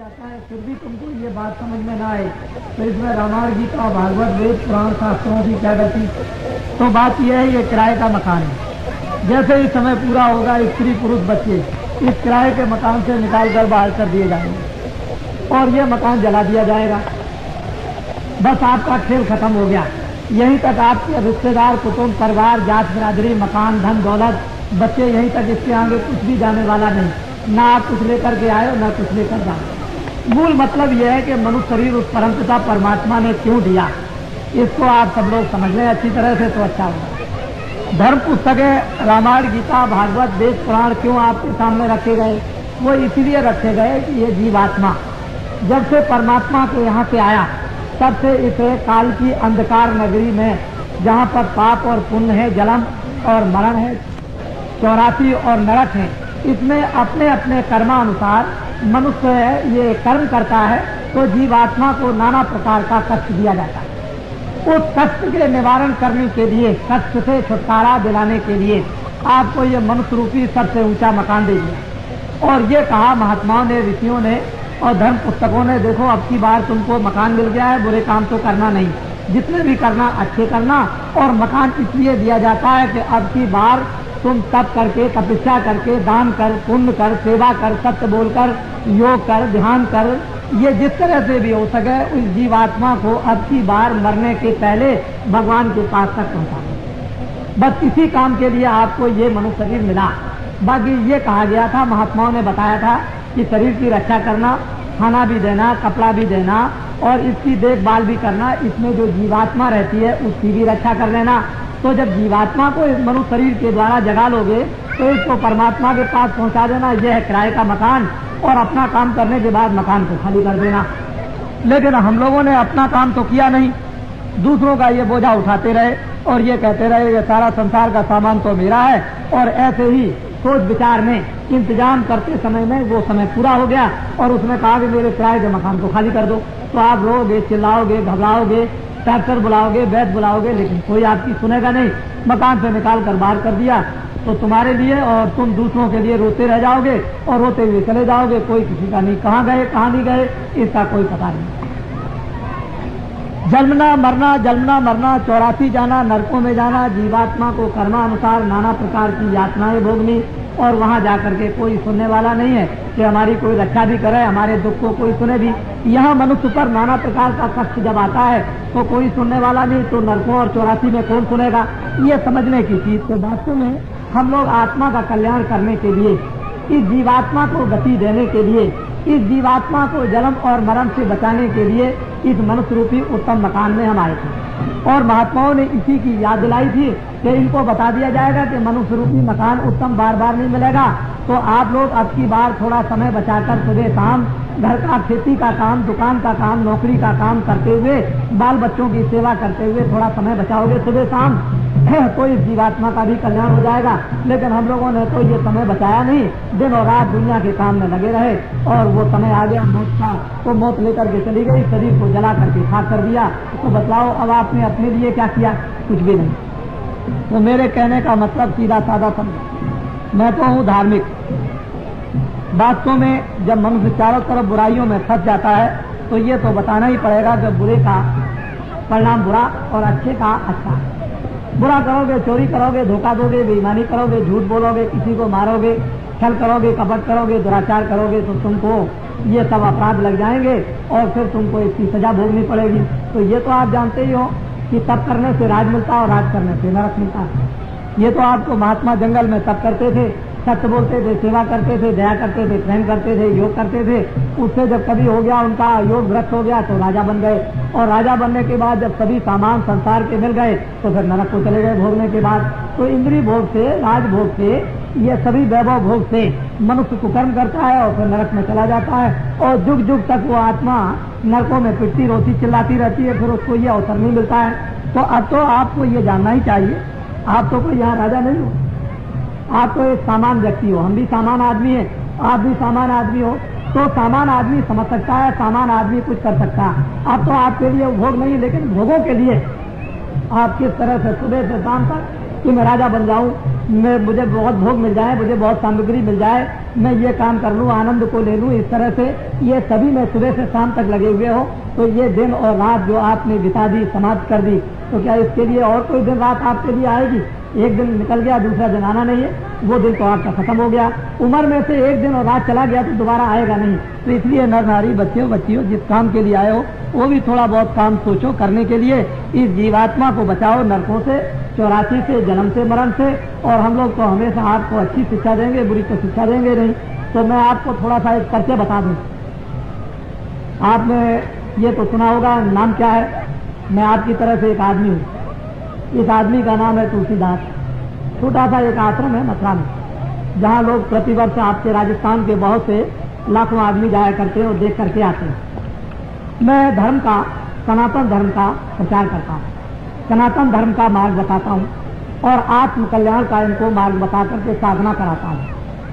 जाता है फिर भी तुमको ये बात समझ में ना आए तो इसमें रामायण गीता भागवत वेद पुराण शास्त्रों की क्या गति। तो बात यह है ये किराए का मकान है। जैसे ही समय पूरा होगा स्त्री पुरुष बच्चे इस किराए के मकान से निकाल कर बाहर कर दिए जाएंगे और ये मकान जला दिया जाएगा। बस आपका खेल खत्म हो गया। यहीं तक आपके रिश्तेदार कुटुंब परिवार जात बिरादरी मकान धन दौलत बच्चे यहीं तक, इसके आगे कुछ भी जाने वाला नहीं। ना आप कुछ लेकर के आए ना कुछ लेकर जाओ। मूल मतलब यह है कि मनुष्य शरीर उस परमपिता परमात्मा ने क्यों दिया, इसको आप सब लोग समझ लें अच्छी तरह से तो अच्छा होगा। धर्म पुस्तकें रामायण गीता भागवत वेद पुराण क्यों आपके सामने रखे गए? वो इसीलिए रखे गए कि ये जीवात्मा जब से परमात्मा के यहाँ से आया तब से इस काल की अंधकार नगरी में जहाँ पर पाप और पुण्य है, जन्म और मरण है, 84 और नरक है, इसमें अपने अपने कर्मानुसार मनुष्य ये कर्म करता है तो जीवात्मा को नाना प्रकार का कष्ट दिया जाता है। उस कष्ट के निवारण करने के लिए, कष्ट से छुटकारा दिलाने के लिए आपको ये मनुष्य रूपी सबसे ऊंचा मकान दे दिया। और ये कहा महात्माओं ने, ऋषियों ने और धर्म पुस्तकों ने, देखो अब की बार तुमको मकान मिल गया है, बुरे काम तो करना नहीं, जितने भी करना अच्छे करना। और मकान इसलिए दिया जाता है कि अब की बार तुम तप करके, तपस्या करके, दान कर, पुण्य कर, सेवा कर, सत्य बोलकर, योग कर, ध्यान कर, ये जिस तरह से भी हो सके उस जीवात्मा को अब की बार मरने के पहले भगवान के पास तक पहुंचा। बस इसी काम के लिए आपको ये मनुष्य शरीर मिला। बाकी ये कहा गया था, महात्माओं ने बताया था कि शरीर की रक्षा करना, खाना भी देना, कपड़ा भी देना और इसकी देखभाल भी करना, इसमें जो जीवात्मा रहती है उसकी भी रक्षा कर लेना। तो जब जीवात्मा को इस मनुष्य शरीर के द्वारा जगा लोगे तो इसको परमात्मा के पास पहुंचा देना, यह है किराए का मकान। और अपना काम करने के बाद मकान को खाली कर देना। लेकिन हम लोगों ने अपना काम तो किया नहीं, दूसरों का ये बोझा उठाते रहे और ये कहते रहे ये सारा संसार का सामान तो मेरा है। और ऐसे ही सोच विचार में इंतजाम करते समय में वो समय पूरा हो गया और उसने कहा कि मेरे किराए के मकान को खाली कर दो। तो आप रोगे, चिल्लाओगे, घबराओगे, डॉक्टर बुलाओगे, वैद्य बुलाओगे, लेकिन कोई आपकी सुनेगा नहीं। मकान से निकाल कर बाहर कर दिया तो तुम्हारे लिए और तुम दूसरों के लिए रोते रह जाओगे और रोते हुए चले जाओगे। कोई किसी का नहीं, कहाँ गए कहाँ नहीं गए इसका कोई पता नहीं। जन्मना मरना, जन्मना मरना, 84 जाना, नरकों में जाना, जीवात्मा को कर्मानुसार नाना प्रकार की यातनाएं भोगनी और वहां जाकर के कोई सुनने वाला नहीं है कि हमारी कोई रक्षा भी करे, हमारे दुख को कोई सुने भी। यहाँ मनुष्य पर नाना प्रकार का कष्ट जब आता है तो कोई सुनने वाला नहीं, तो नरकों और 84 में कौन सुनेगा? ये समझने की चीज। तो वास्तव में हम लोग आत्मा का कल्याण करने के लिए, इस जीवात्मा को गति देने के लिए, इस जीवात्मा को जन्म और मरण से बचाने के लिए इस मनुष्य रूपी उत्तम मकान में हम आए थे। और महात्माओं ने इसी की याद दिलाई थी कि इनको बता दिया जाएगा कि मनुष्य रूपी मकान उत्तम बार बार नहीं मिलेगा। तो आप लोग अब की बार थोड़ा समय बचाकर सुबह शाम घर का, खेती का काम, दुकान का काम, नौकरी का काम करते हुए, बाल बच्चों की सेवा करते हुए थोड़ा समय बचाओगे सुबह शाम तो इस जीवात्मा का भी कल्याण हो जाएगा। लेकिन हम लोगों ने तो ये समय बचाया नहीं, दिन और रात दुनिया के काम में लगे रहे और वो समय आ गया मौत का, तो मौत लेकर के चली गई, शरीर को जला करके खाक कर दिया। तो बतलाओ अब आपने अपने लिए क्या किया? कुछ भी नहीं। तो मेरे कहने का मतलब सीधा साधा समझो, मैं तो हूँ धार्मिक। वास्तव में जब मनुष्य चारों तरफ बुराइयों में फंस जाता है तो ये तो बताना ही पड़ेगा कि बुरे का परिणाम बुरा और अच्छे का अच्छा। बुरा करोगे, चोरी करोगे, धोखा दोगे, बेईमानी करोगे, झूठ बोलोगे, किसी को मारोगे, छल करोगे, कपट करोगे, दुराचार करोगे तो तुमको ये सब अपराध लग जाएंगे और फिर तुमको इसकी सजा भोगनी पड़ेगी। तो ये तो आप जानते ही हो कि तप करने से राज मिलता है और राज करने से नरक मिलता है। ये तो आपको महात्मा जंगल में तप करते थे, सत्य बोलते थे, सेवा करते थे, दया करते थे, प्रेम करते थे, योग करते थे। उससे जब कभी हो गया उनका योग भ्रष्ट हो गया तो राजा बन गए। और राजा बनने के बाद जब सभी सामान संसार के मिल गए तो फिर नरक को चले गए भोगने के बाद। तो इंद्रिय भोग से, राजभोग से, ये सभी वैभव भोग से मनुष्य कुकर्म करता है और फिर नरक में चला जाता है। और जुग जुग तक वो आत्मा नरकों में पिटती रोती चिल्लाती रहती है, फिर उसको ये अवसर नहीं मिलता है। तो अब तो आपको ये जानना ही चाहिए, आप तो कोई यहाँ राजा नहीं हो, आप तो एक सामान व्यक्ति हो, हम भी सामान आदमी हैं, आप भी सामान आदमी हो। तो सामान आदमी समझ सकता है, सामान आदमी कुछ कर सकता है। अब तो आपके लिए भोग नहीं, लेकिन भोगों के लिए आप किस तरह से सुबह से शाम तक कि मैं राजा बन जाऊं, मैं मुझे बहुत भोग मिल जाए, मुझे बहुत सामग्री मिल जाए, मैं ये काम कर लूं, आनंद को ले लूं, इस तरह से ये सभी में सुबह से शाम तक लगे हुए हो, तो ये दिन और रात जो आपने बिता दी, समाप्त कर दी, तो क्या इसके लिए और कोई दिन रात आपके लिए आएगी? एक दिन निकल गया, दूसरा दिन आना नहीं है, वो दिन तो आपका खत्म हो गया। उम्र में से एक दिन और रात चला गया तो दोबारा आएगा नहीं। तो इसलिए नर नारी, बच्चे बच्चियों, जिस काम के लिए आए हो वो भी थोड़ा बहुत काम सोचो करने के लिए। इस जीवात्मा को बचाओ नरकों से, 84 से, जन्म से, मरण से। और हम लोग तो हमेशा आपको अच्छी शिक्षा देंगे, बुरी तो शिक्षा देंगे नहीं। तो मैं आपको थोड़ा सा एक परिचय बता दूं। आपने ये तो सुना होगा, नाम क्या है? मैं आपकी तरह से एक आदमी हूँ। इस आदमी का नाम है तुलसीदास। छोटा सा एक आश्रम है मथुरा में, जहाँ लोग प्रतिवर्ष आपके राजस्थान के बहुत से लाखों आदमी जाया करते हैं और देख करके आते हैं। मैं धर्म का, सनातन धर्म का प्रचार करता हूँ, सनातन धर्म का मार्ग बताता हूँ और आत्म कल्याण का इनको मार्ग बता करके साधना कराता हूँ।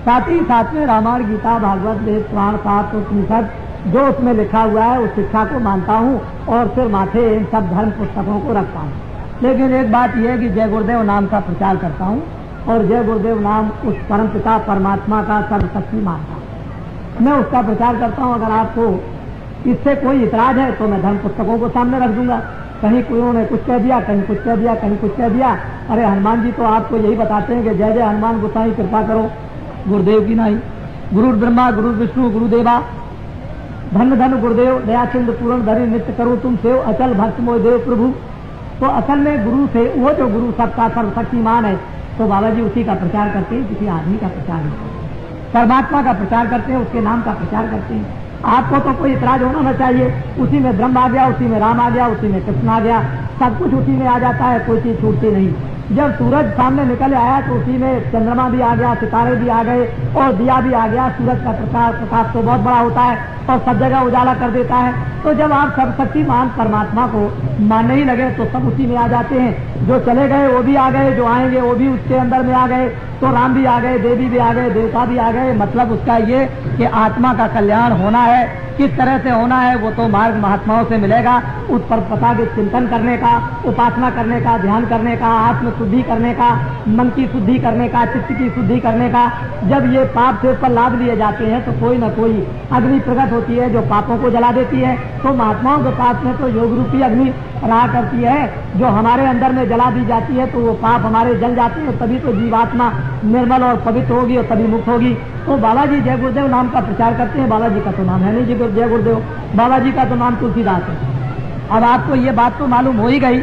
साथ ही साथ में रामायण, गीता, भागवत, वेद, पुराण, शास्त्र, उपनिषद जो उसमें लिखा हुआ है उस शिक्षा को मानता हूँ और फिर माथे इन सब धर्म पुस्तकों को रखता हूँ। लेकिन एक बात यह है कि जय गुरुदेव नाम का प्रचार करता हूँ और जय गुरुदेव नाम उस परमपिता परमात्मा का सर्वशक्ति मानता हूँ। मैं उसका प्रचार करता हूँ। अगर आपको इससे कोई इतराज है तो मैं धर्म पुस्तकों को सामने रख दूंगा। कहीं कोई ने कुछ कह दिया, कहीं कुछ कह दिया, कहीं कुछ कह दिया। अरे हनुमान जी तो आपको यही बताते हैं कि जय जय हनुमान गोसाई कृपा करो, गुरुदेव की नहीं। गुरु ब्रह्मा गुरु विष्णु गुरुदेवा, धन धन गुरुदेव, दया सिंधु पूर्ण धरि नित्य करो तुम सेव, अचल भक्त मोह देव प्रभु। तो असल में गुरु से, वो जो गुरु सबका सर्वशक्तिमान है, तो बाबा जी उसी का प्रचार करते हैं, किसी आदमी का प्रचार नहीं करते। परमात्मा का प्रचार करते हैं, उसके नाम का प्रचार करते हैं। आपको तो कोई इतराज होना न चाहिए। उसी में ब्रह्म आ गया, उसी में राम आ गया, उसी में कृष्ण आ गया, सब कुछ उसी में आ जाता है, कोई चीज छूटती नहीं। जब सूरज सामने निकल आया तो उसी में चंद्रमा भी आ गया, सितारे भी आ गए और दिया भी आ गया। सूरज का प्रकाश तो बहुत बड़ा होता है और सब जगह उजाला कर देता है। तो जब आप सर्वशक्तिमान परमात्मा को मानने ही लगे तो सब उसी में आ जाते हैं। जो चले गए वो भी आ गए, जो आएंगे वो भी उसके अंदर में आ गए। तो राम भी आ गए, देवी भी आ गए, देवता भी आ गए। मतलब उसका ये कि आत्मा का कल्याण होना है, किस तरह से होना है वो तो मार्ग महात्माओं से मिलेगा। उस पर पता के चिंतन करने का, उपासना करने का, ध्यान करने का, आत्म शुद्धि करने का, मन की शुद्धि करने का, चित्त की शुद्धि करने का। जब ये पाप से ऊपर लाभ लिए जाते हैं तो कोई न कोई अग्नि प्रकट होती है जो पापों को जला देती है। तो महात्माओं के पास में तो योग रूपी अग्नि रहा करती है जो हमारे अंदर में जला दी जाती है, तो वो पाप हमारे जल जाते हैं। तभी तो जीवात्मा निर्मल और पवित्र होगी और तभी मुक्त होगी। तो बाबा जी जय गुरुदेव नाम का प्रचार करते हैं। बाबा जी का तो नाम है नहीं जी जय गुरुदेव, बाबा जी का तो नाम तुलसीदास है। अब आपको ये बात तो मालूम हो ही गई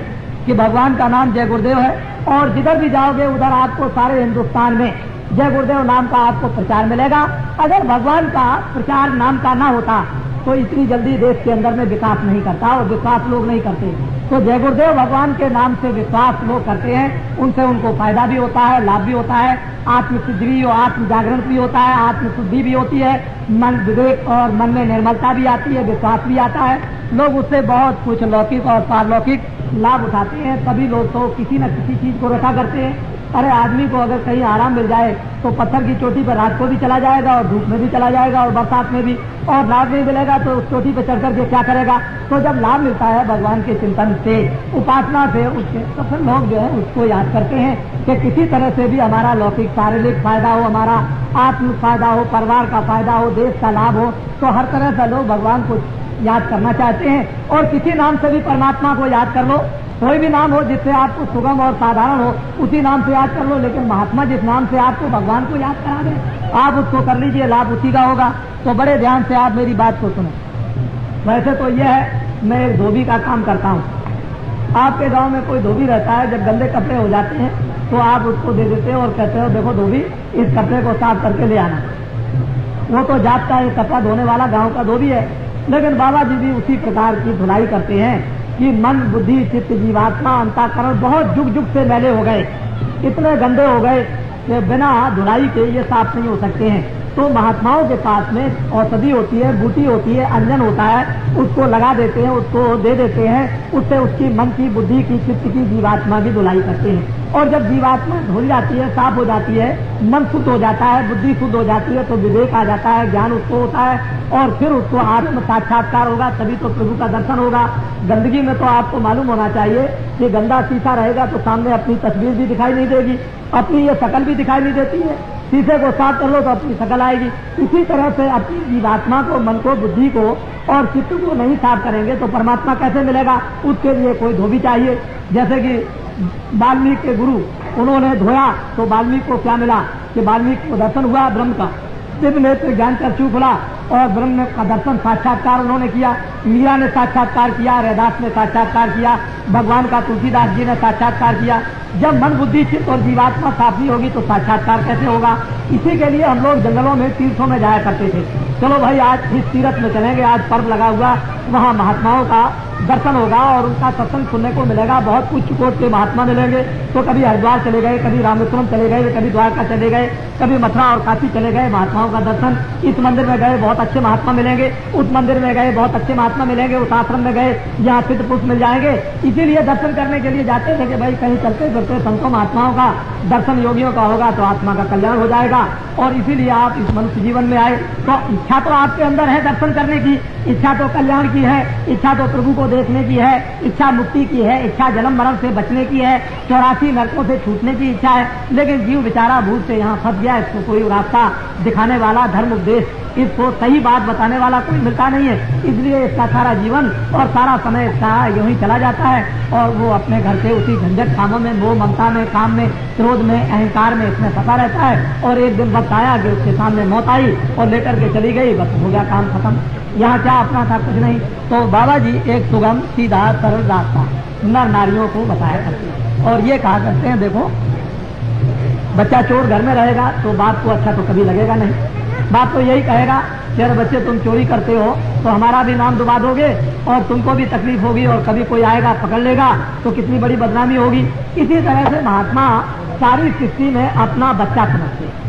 कि भगवान का नाम जय गुरुदेव है और जिधर भी जाओगे उधर आपको सारे हिंदुस्तान में जय गुरुदेव नाम का आपको प्रचार मिलेगा। अगर भगवान का प्रचार नाम का ना होता तो इतनी जल्दी देश के अंदर में विकास नहीं करता और विश्वास लोग नहीं करते। तो जय गुरुदेव भगवान के नाम से विश्वास लोग करते हैं, उनसे उनको फायदा भी होता है, लाभ भी होता है, आत्म सिद्धि और आत्म जागरण भी होता है, आत्म शुद्धि भी होती है, मन विवेक और मन में निर्मलता भी आती है, विश्वास भी आता है। लोग उससे बहुत कुछ लौकिक और पारलौकिक लाभ उठाते हैं। सभी लोग तो किसी न किसी चीज को रखा करते हैं। अरे आदमी को अगर कहीं आराम मिल जाए तो पत्थर की चोटी पर रात को भी चला जाएगा और धूप में भी चला जाएगा और बरसात में भी, और लाभ नहीं मिलेगा तो उस चोटी पर चढ़ करके क्या करेगा। तो जब लाभ मिलता है भगवान के चिंतन से, उपासना से, उसके तो फिर लोग जो है उसको याद करते हैं कि किसी तरह से भी हमारा लौकिक शारीरिक फायदा हो, हमारा आत्म फायदा हो, परिवार का फायदा हो, देश का लाभ हो। तो हर तरह से लोग भगवान को याद करना चाहते हैं। और किसी नाम से भी परमात्मा को याद कर लो, कोई भी नाम हो जिससे आपको सुगम और साधारण हो उसी नाम से याद कर लो। लेकिन महात्मा जिस नाम से आपको भगवान को याद करा दे आप उसको कर लीजिए, लाभ उसी का होगा। तो बड़े ध्यान से आप मेरी बात को सुनो। वैसे तो यह है मैं एक धोबी का काम करता हूँ। आपके गांव में कोई धोबी रहता है, जब गंदे कपड़े हो जाते हैं तो आप उसको दे देते हो और कहते हो देखो धोबी इस कपड़े को साफ करके ले आना। वो तो जाता है कपड़ा धोने वाला गाँव का धोबी है। लेकिन बाबा जी भी उसी प्रकार की धुलाई करते हैं कि मन बुद्धि चित्त जीवात्मा अंतःकरण बहुत जुग जुग से मैले हो गए, इतने गंदे हो गए कि बिना धुलाई के ये साफ नहीं हो सकते हैं। तो महात्माओं के पास में औषधि होती है, बूटी होती है, अंजन होता है, उसको लगा देते हैं, उसको दे देते हैं, उससे उसकी मन की, बुद्धि की, चित्त की, जीवात्मा की धुलाई करते हैं। और जब जीवात्मा धुल जाती है, साफ हो जाती है, मन शुद्ध हो जाता है, बुद्धि शुद्ध हो जाती है, तो विवेक आ जाता है, ज्ञान उसको होता है और फिर उसको आत्म साक्षात्कार होगा, तभी तो प्रभु का दर्शन होगा। गंदगी में तो आपको मालूम होना चाहिए कि गंदा शीशा रहेगा तो सामने अपनी तस्वीर भी दिखाई नहीं देगी, अपनी ये शकल भी दिखाई नहीं देती है। शीशे को साफ कर लो तो अपनी शकल आएगी। इसी तरह से अपनी जीवात्मा को, मन को, बुद्धि को और चित्त को नहीं साफ करेंगे तो परमात्मा कैसे मिलेगा? उसके लिए कोई धोबी चाहिए। जैसे कि वाल्मीकि के गुरु, उन्होंने धोया तो वाल्मीकि को क्या मिला कि वाल्मीकि को दर्शन हुआ ब्रह्म का, दिव्य नेत्र ज्ञान चक्षु खुला और ब्रह्म का दर्शन साक्षात्कार उन्होंने किया। मीरा ने साक्षात्कार किया, रैदास ने साक्षात्कार किया, भगवान का तुलसीदास जी ने साक्षात्कार किया। जब मन, बुद्धि, चित्त और जीवात्मा साफ नहीं होगी तो साक्षात्कार कैसे होगा? इसी के लिए हम लोग जंगलों में, तीर्थों में जाया करते थे। चलो भाई आज इस तीर्थ में चलेंगे, आज पर्व लगा हुआ, वहाँ महात्माओं का दर्शन होगा और उनका सत्संग सुनने को मिलेगा। बहुत उच्च कोट के महात्मा मिलेंगे। तो कभी हरिद्वार चले गए, कभी रामेश्वरम चले गए, कभी द्वारका चले गए, कभी मथुरा और काशी चले गए, महात्माओं का दर्शन। इस मंदिर में गए, बहुत अच्छे महात्मा मिलेंगे, उस मंदिर में गए, बहुत अच्छे महात्मा मिलेंगे, उस आश्रम में गए, यहाँ सिद्ध पुरुष मिल जाएंगे। इसीलिए दर्शन करने के लिए जाते थे कि भाई कहीं चलते फिरते संतों महात्माओं का दर्शन, योगियों का होगा तो आत्मा का कल्याण हो जाएगा। और इसीलिए आप इस मनुष्य जीवन में आए। तो इच्छा तो आपके अंदर है दर्शन करने की, इच्छा तो कल्याण की है, इच्छा तो प्रभु को देखने की है, इच्छा मुक्ति की है, इच्छा जन्म मरण से बचने की है, 84 नरकों से छूटने की इच्छा है। लेकिन जीव बेचारा भूल से यहाँ फंस गया, इसको कोई रास्ता दिखाने वाला, धर्म उपदेश, इसको सही बात बताने वाला कोई मिलता नहीं है। इसलिए इसका सारा जीवन और सारा समय इसका यूं ही चला जाता है और वो अपने घर के उसी झंझट कामों में, मोह ममता में, काम में, क्रोध में, अहंकार में इसमें फंसा रहता है। और एक दिन वक्त आया कि उसके सामने मौत आई और लेकर के चली गई, बस हो गया काम खत्म। यहाँ क्या अपना था? कुछ नहीं। तो बाबा जी एक सुगम, सीधा, सरल रास्ता नर नारियों को बताया करते हैं और ये कहा करते हैं, देखो बच्चा चोर घर में रहेगा तो बाप को अच्छा तो कभी लगेगा नहीं। बाप तो यही कहेगा कि अरे बच्चे तुम चोरी करते हो तो हमारा भी नाम डुबा दोगे और तुमको भी तकलीफ होगी और कभी कोई आएगा पकड़ लेगा तो कितनी बड़ी बदनामी होगी। इसी तरह से महात्मा सारी सृष्टि में अपना बच्चा समझते हैं।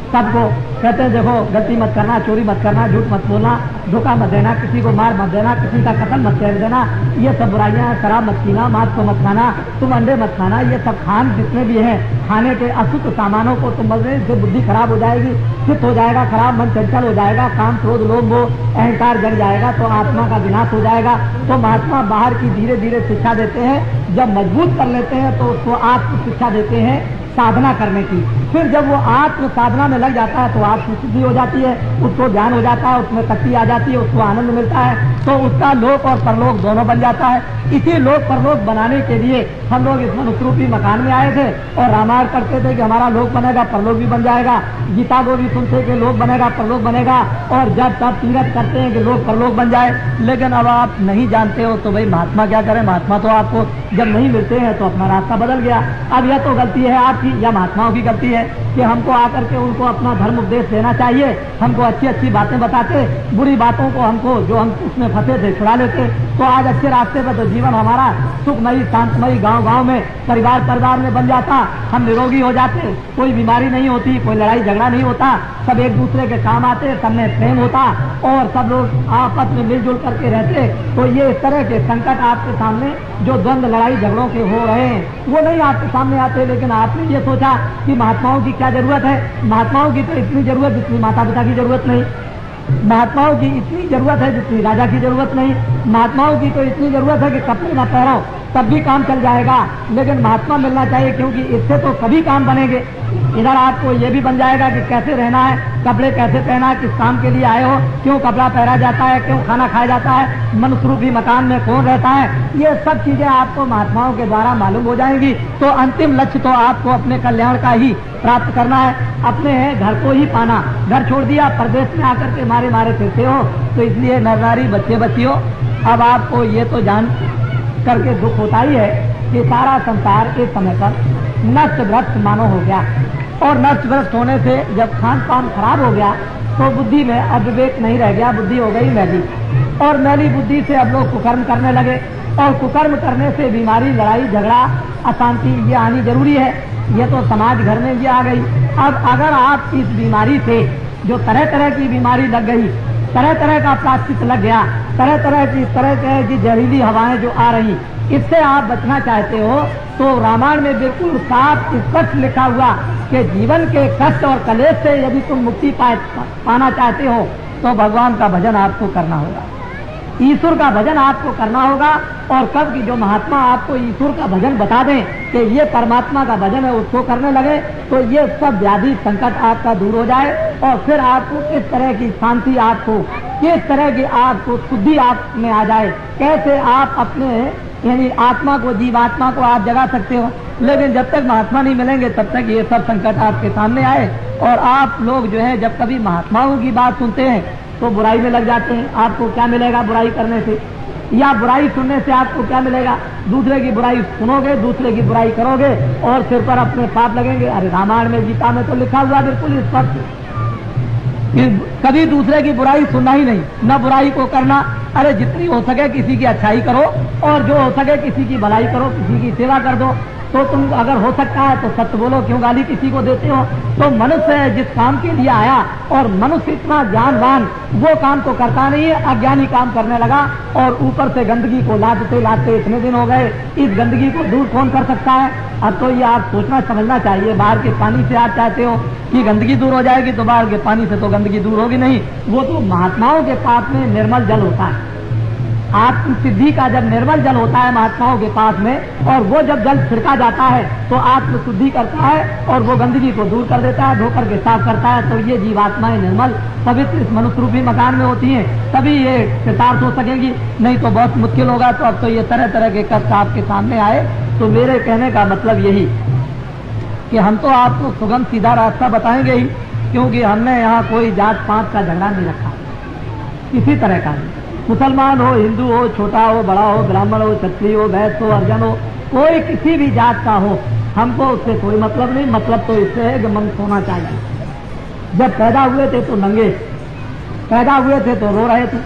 सबको कहते हैं देखो गलती मत करना, चोरी मत करना, झूठ मत बोलना, धोखा मत देना, किसी को मार मत देना, किसी का कत्ल मत कर देना, ये सब बुराइयां हैं। शराब मत पीना, मांस को मत खाना, तुम अंडे मत खाना, ये सब खान जितने भी हैं खाने के अशुद्ध सामानों को तुम मत, इससे बुद्धि खराब हो जाएगी, चित्त हो जाएगा खराब, मन चंचल हो जाएगा, काम, क्रोध, लोभ, मोह, अहंकार जग जाएगा तो आत्मा का विनाश हो जाएगा। तो महात्मा बाहर की धीरे धीरे शिक्षा देते हैं। जब मजबूत कर लेते हैं तो उसको आत्म शिक्षा देते हैं साधना करने की। फिर जब वो आत्म साधना में लग जाता है तो आत्म सिद्धि हो जाती है, उसको ज्ञान हो जाता है, उसमें शक्ति आ जाती है, उसको आनंद मिलता है, तो उसका लोक और परलोक दोनों बन जाता है। इसी लोक परलोक बनाने के लिए हम लोग इस मनुष्य रूपी मकान में आए थे और रामायण करते थे कि हमारा लोक बनेगा, परलोक भी बन जाएगा। गीता को भी सुनते कि लोक बनेगा, परलोक बनेगा, और जब तब तीरथ करते हैं कि लोक परलोक बन जाए। लेकिन अब आप नहीं जानते हो तो भाई महात्मा क्या करें? महात्मा तो आपको जब नहीं मिलते हैं तो अपना रास्ता बदल गया। अब यह तो गलती है आपकी या महात्माओं की गलती है कि हमको आकर के उनको अपना धर्म उपदेश देना चाहिए। हमको अच्छी अच्छी बातें बताते, बुरी बातों को हमको जो हम उसमें फंसे थे छुड़ा लेते, तो आज अच्छे रास्ते पर तो जीवन हमारा सुखमयी, शांतमयी, गांव गांव में, परिवार परिवार में बन जाता, हम निरोगी हो जाते, कोई बीमारी नहीं होती, कोई लड़ाई झगड़ा नहीं होता, सब एक दूसरे के काम आते, सब में प्रेम होता और सब लोग आपस में मिलजुल करके रहते। तो ये इस तरह के संकट आपके सामने जो द्वंद्व, लड़ाई झगड़ों के हो रहे हैं वो नहीं आपके सामने आते। लेकिन आपने ये सोचा कि महात्माओं की क्या जरूरत है? महात्माओं की तो इतनी जरूरत जितनी माता पिता की जरूरत नहीं, महात्माओं की इतनी जरूरत है जितनी राजा की जरूरत नहीं, महात्माओं की तो इतनी जरूरत है कि कपड़े न पहनो तब भी काम चल जाएगा। लेकिन महात्मा मिलना चाहिए क्योंकि इससे तो सभी काम बनेंगे। इधर आपको ये भी बन जाएगा कि कैसे रहना है, कपड़े कैसे पहना है, किस काम के लिए आए हो, क्यों कपड़ा पहना जाता है, क्यों खाना खाया जाता है, मनुष्य रूपी मकान में कौन रहता है, ये सब चीजें आपको महात्माओं के द्वारा मालूम हो जाएंगी। तो अंतिम लक्ष्य तो आपको अपने कल्याण का ही प्राप्त करना है, अपने घर को ही पाना। घर छोड़ दिया, परदेश में आकर के मारे मारे फिरते हो। तो इसलिए नर नारी, बच्चे बच्चियों, अब आपको ये तो जान करके दुख होता ही है कि सारा संसार एक समय पर नष्ट भ्रष्ट मानो हो गया। और नष्ट भ्रष्ट होने से जब खान पान खराब हो गया तो बुद्धि में अविवेक नहीं रह गया, बुद्धि हो गई मैली। और मैली बुद्धि से अब लोग कुकर्म करने लगे और कुकर्म करने से बीमारी, लड़ाई झगड़ा, अशांति ये आनी जरूरी है। ये तो समाज घर में ये आ गई। अब अगर आप इस बीमारी से जो तरह तरह की बीमारी लग गई, तरह तरह का प्लास्टिक लग गया, तरह तरह की जहरीली हवाएं जो आ रही, इससे आप बचना चाहते हो तो रामायण में बिल्कुल साफ स्पष्ट लिखा हुआ कि जीवन के कष्ट और कलेश से यदि तुम मुक्ति पाना चाहते हो तो भगवान का भजन आपको करना होगा, ईश्वर का भजन आपको करना होगा। और कब की जो महात्मा आपको ईश्वर का भजन बता दें कि ये परमात्मा का भजन है, उसको करने लगे तो ये सब व्याधि संकट आपका दूर हो जाए और फिर आपको किस तरह की शांति, आपको किस तरह की आपको शुद्धि आप में आ जाए, कैसे आप अपने यानी आत्मा को, जीवात्मा को आप जगा सकते हो। लेकिन जब तक महात्मा नहीं मिलेंगे तब तक ये सब संकट आपके सामने आए। और आप लोग जो है जब कभी महात्माओं की बात सुनते हैं तो बुराई में लग जाते हैं। आपको क्या मिलेगा बुराई करने से, या बुराई सुनने से आपको क्या मिलेगा? दूसरे की बुराई सुनोगे, दूसरे की बुराई करोगे और सिर पर अपने पाप लगेंगे। अरे रामायण में, गीता में तो लिखा हुआ बिल्कुल स्पष्ट, कभी दूसरे की बुराई सुनना ही नहीं, न बुराई को करना। अरे जितनी हो सके किसी की अच्छाई करो और जो हो सके किसी की भलाई करो, किसी की सेवा कर दो। तो तुम अगर हो सकता है तो सत्य बोलो, क्यों गाली किसी को देते हो? तो मनुष्य जिस काम के लिए आया और मनुष्य इतना ज्ञानवान वो काम तो करता नहीं है, अज्ञानी काम करने लगा और ऊपर से गंदगी को लादते लादते इतने दिन हो गए। इस गंदगी को दूर कौन कर सकता है? अब तो ये आप सोचना समझना चाहिए। बाहर के पानी से आप चाहते हो कि गंदगी दूर हो जाएगी, तो बाहर के पानी से तो गंदगी दूर होगी नहीं। वो तो महात्माओं के पास में निर्मल जल होता है। आत्म सिद्धि का जब निर्मल जल होता है महात्माओं के पास में, और वो जब जल छिड़का जाता है तो आत्म शुद्धि करता है और वो गंदगी को दूर कर देता है, धोकर के साफ करता है। तो ये जीवात्माएं निर्मल पवित्र इस मनुष्य रूपी मकान में होती हैं, तभी ये कृतार्थ हो सकेगी, नहीं तो बहुत मुश्किल होगा। तो अब तो ये तरह तरह के कष्ट आपके सामने आए। तो मेरे कहने का मतलब यही कि हम तो आपको सुगम सीधा रास्ता बताएंगे ही, क्योंकि हमने यहाँ कोई जात पात का झगड़ा नहीं रखा, किसी तरह का नहीं। मुसलमान हो, हिंदू हो, छोटा हो, बड़ा हो, ब्राह्मण हो, क्षत्रिय हो, वैश्य हो, अर्जन हो, कोई किसी भी जात का हो, हमको उससे कोई मतलब नहीं। मतलब तो इससे है कि मन सोना चाहिए। जब पैदा हुए थे तो नंगे, पैदा हुए थे तो रो रहे थे,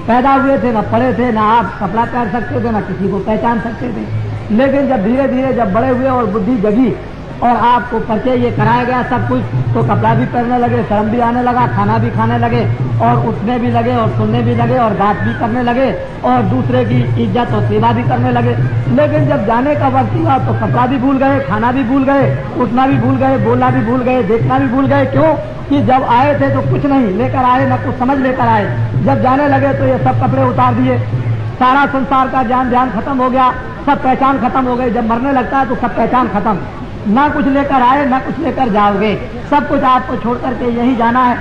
पैदा हुए थे न पढ़े थे, न आप कपड़ा पहन सकते थे, न किसी को पहचान सकते थे। लेकिन जब धीरे धीरे जब बड़े हुए और बुद्धि जगी और आपको परिचय ये कराया गया सब कुछ, तो कपड़ा भी पहनने लगे, शर्म भी आने लगा, खाना भी खाने लगे और उठने भी लगे और सुनने भी लगे और बात भी करने लगे और दूसरे की इज्जत और सेवा भी करने लगे। लेकिन जब जाने का वक्त हुआ तो कपड़ा भी भूल गए, खाना भी भूल गए, उठना भी भूल गए, बोलना भी भूल गए, देखना भी भूल गए। क्यों? कि जब आए थे तो कुछ नहीं लेकर आए, न कुछ समझ लेकर आए। जब जाने लगे तो ये सब कपड़े उतार दिए, सारा संसार का ध्यान खत्म हो गया, सब पहचान खत्म हो गई। जब मरने लगता है तो सब पहचान खत्म, ना कुछ लेकर आए ना कुछ लेकर जाओगे, सब कुछ आपको छोड़ करके यही जाना है,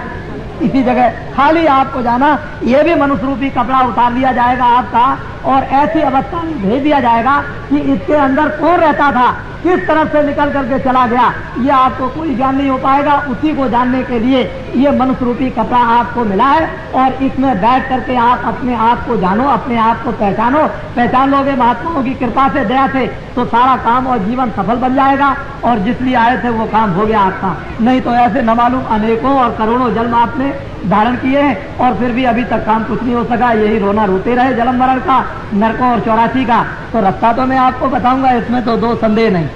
इसी जगह खाली आपको जाना। ये भी मनुष्य रूपी कपड़ा उतार लिया जाएगा आपका और ऐसी अवस्था में भेज दिया जाएगा कि इसके अंदर कौन रहता था, किस तरफ से निकल करके चला गया, ये आपको कोई ज्ञान नहीं हो पाएगा। उसी को जानने के लिए ये मनुष्य रूपी कपड़ा आपको मिला है और इसमें बैठ करके आप अपने आप को जानो, अपने आप को पहचानो। पहचान लोगे महात्माओं की कृपा से, दया से, तो सारा काम और जीवन सफल बन जाएगा और जिस लिए आए थे वो काम हो गया आपका। नहीं तो ऐसे न मालूम अनेकों और करोड़ों जन्म आपने धारण किए हैं और फिर भी अभी तक काम कुछ नहीं हो सका। यही रोना रोते रहे जन्म मरण का, नरकों और 84 का। तो रास्ता तो मैं आपको बताऊंगा, इसमें तो दो संदेह नहीं।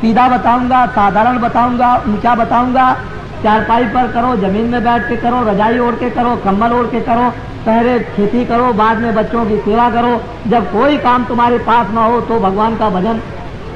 सीधा बताऊंगा, साधारण बताऊंगा, ऊंचा बताऊंगा। चारपाई पर करो, जमीन में बैठ के करो, रजाई ओढ़ के करो, कंबल ओढ़ के करो, पहले खेती करो, बाद में बच्चों की सेवा करो। जब कोई काम तुम्हारे पास ना हो तो भगवान का भजन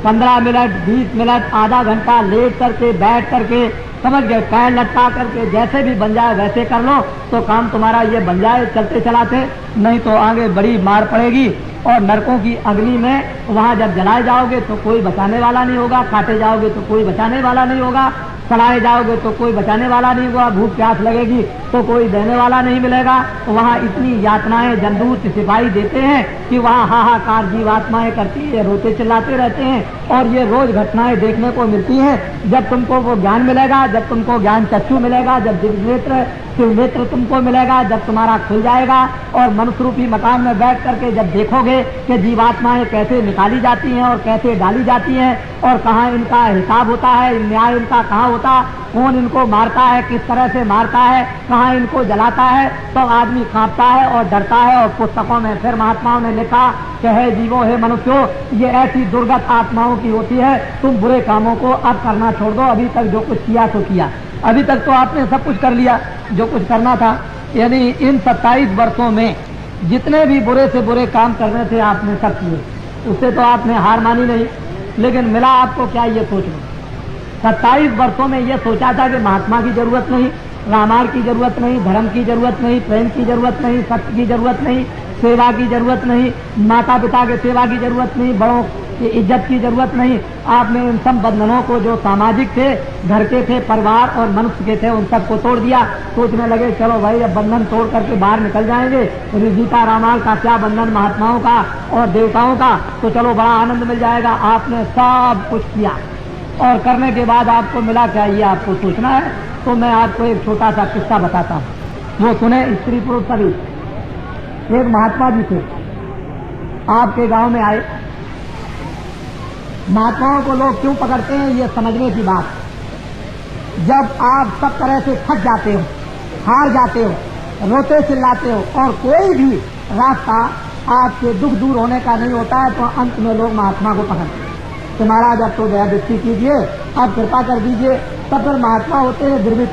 15 मिनट, 20 मिनट, आधा घंटा लेट करके, बैठ करके, समझ गए, पैर लटका करके जैसे भी बन जाए वैसे कर लो तो काम तुम्हारा ये बन जाए चलते चलाते। नहीं तो आगे बड़ी मार पड़ेगी और नरकों की अग्नि में वहां जब जलाए जाओगे तो कोई बचाने वाला नहीं होगा, काटे जाओगे तो कोई बचाने वाला नहीं होगा, सड़ाए जाओगे तो कोई बचाने वाला नहीं होगा, भूख प्यास लगेगी तो कोई देने वाला नहीं मिलेगा। वहाँ इतनी यातनाएं जंदूत सिपाही देते हैं कि वहाँ हाहाकार जीवात्माएं करती है, रोते चिल्लाते रहते हैं और ये रोज घटनाएं देखने को मिलती हैं। जब तुमको वो ज्ञान मिलेगा, जब तुमको ज्ञान चक्षु मिलेगा, जब दिव्य नेत्र तुमको मिलेगा, जब तुम्हारा खुल जाएगा और मनुष्य रूपी मकान में बैठ करके जब देखोगे कि जीवात्माएं कैसे निकाली जाती हैं और कैसे डाली जाती हैं और कहाँ इनका हिसाब होता है, न्याय इनका कहाँ होता, कौन इनको मारता है, किस तरह से मारता है, कहाँ इनको जलाता है, तो आदमी कांपता है और डरता है। और पुस्तकों में फिर महात्माओं ने लिखा कि हे जीवों, हे मनुष्यों, ये ऐसी दुर्गत आत्माओं की होती है, तुम बुरे कामों को अब करना छोड़ दो। अभी तक जो कुछ किया तो किया, अभी तक तो आपने सब कुछ कर लिया जो कुछ करना था। यानी इन 27 वर्षों में जितने भी बुरे से बुरे काम करने थे आपने सब किए, उससे तो आपने हार मानी नहीं। लेकिन मिला आपको क्या, ये सोच लो। 27 वर्षों में ये सोचा था कि महात्मा की जरूरत नहीं, रामायण की जरूरत नहीं, धर्म की जरूरत नहीं, प्रेम की जरूरत नहीं, सत्य की जरूरत नहीं, सेवा की जरूरत नहीं, माता पिता के सेवा की जरूरत नहीं, बड़ों की इज्जत की जरूरत नहीं। आपने इन सब बंधनों को जो सामाजिक थे, घर के थे, परिवार और मनुष्य के थे, उन सबको तोड़ दिया। सोचने लगे चलो भाई अब बंधन तोड़ करके बाहर निकल जाएंगे, गीता रामायण का क्या बंधन महात्माओं का और देवताओं का, तो चलो बड़ा आनंद मिल जाएगा। आपने सब कुछ किया और करने के बाद आपको मिला क्या, ये आपको सोचना है। तो मैं आपको एक छोटा सा किस्सा बताता हूँ, वो सुने स्त्री पुरुष सभी। एक महात्मा जी थे, आपके गांव में आए। महात्माओं को लोग क्यों पकड़ते हैं, ये समझने की बात। जब आप सब तरह से थक जाते हो, हार जाते हो, रोते चिल्लाते हो और कोई भी रास्ता आपके दुख दूर होने का नहीं होता है, तो अंत में लोग महात्मा को पकड़ते हैं कि महाराज अब तो दया दृष्टि कीजिए, अब कृपा कर दीजिए। तब फिर महात्मा होते हैं निर्मित,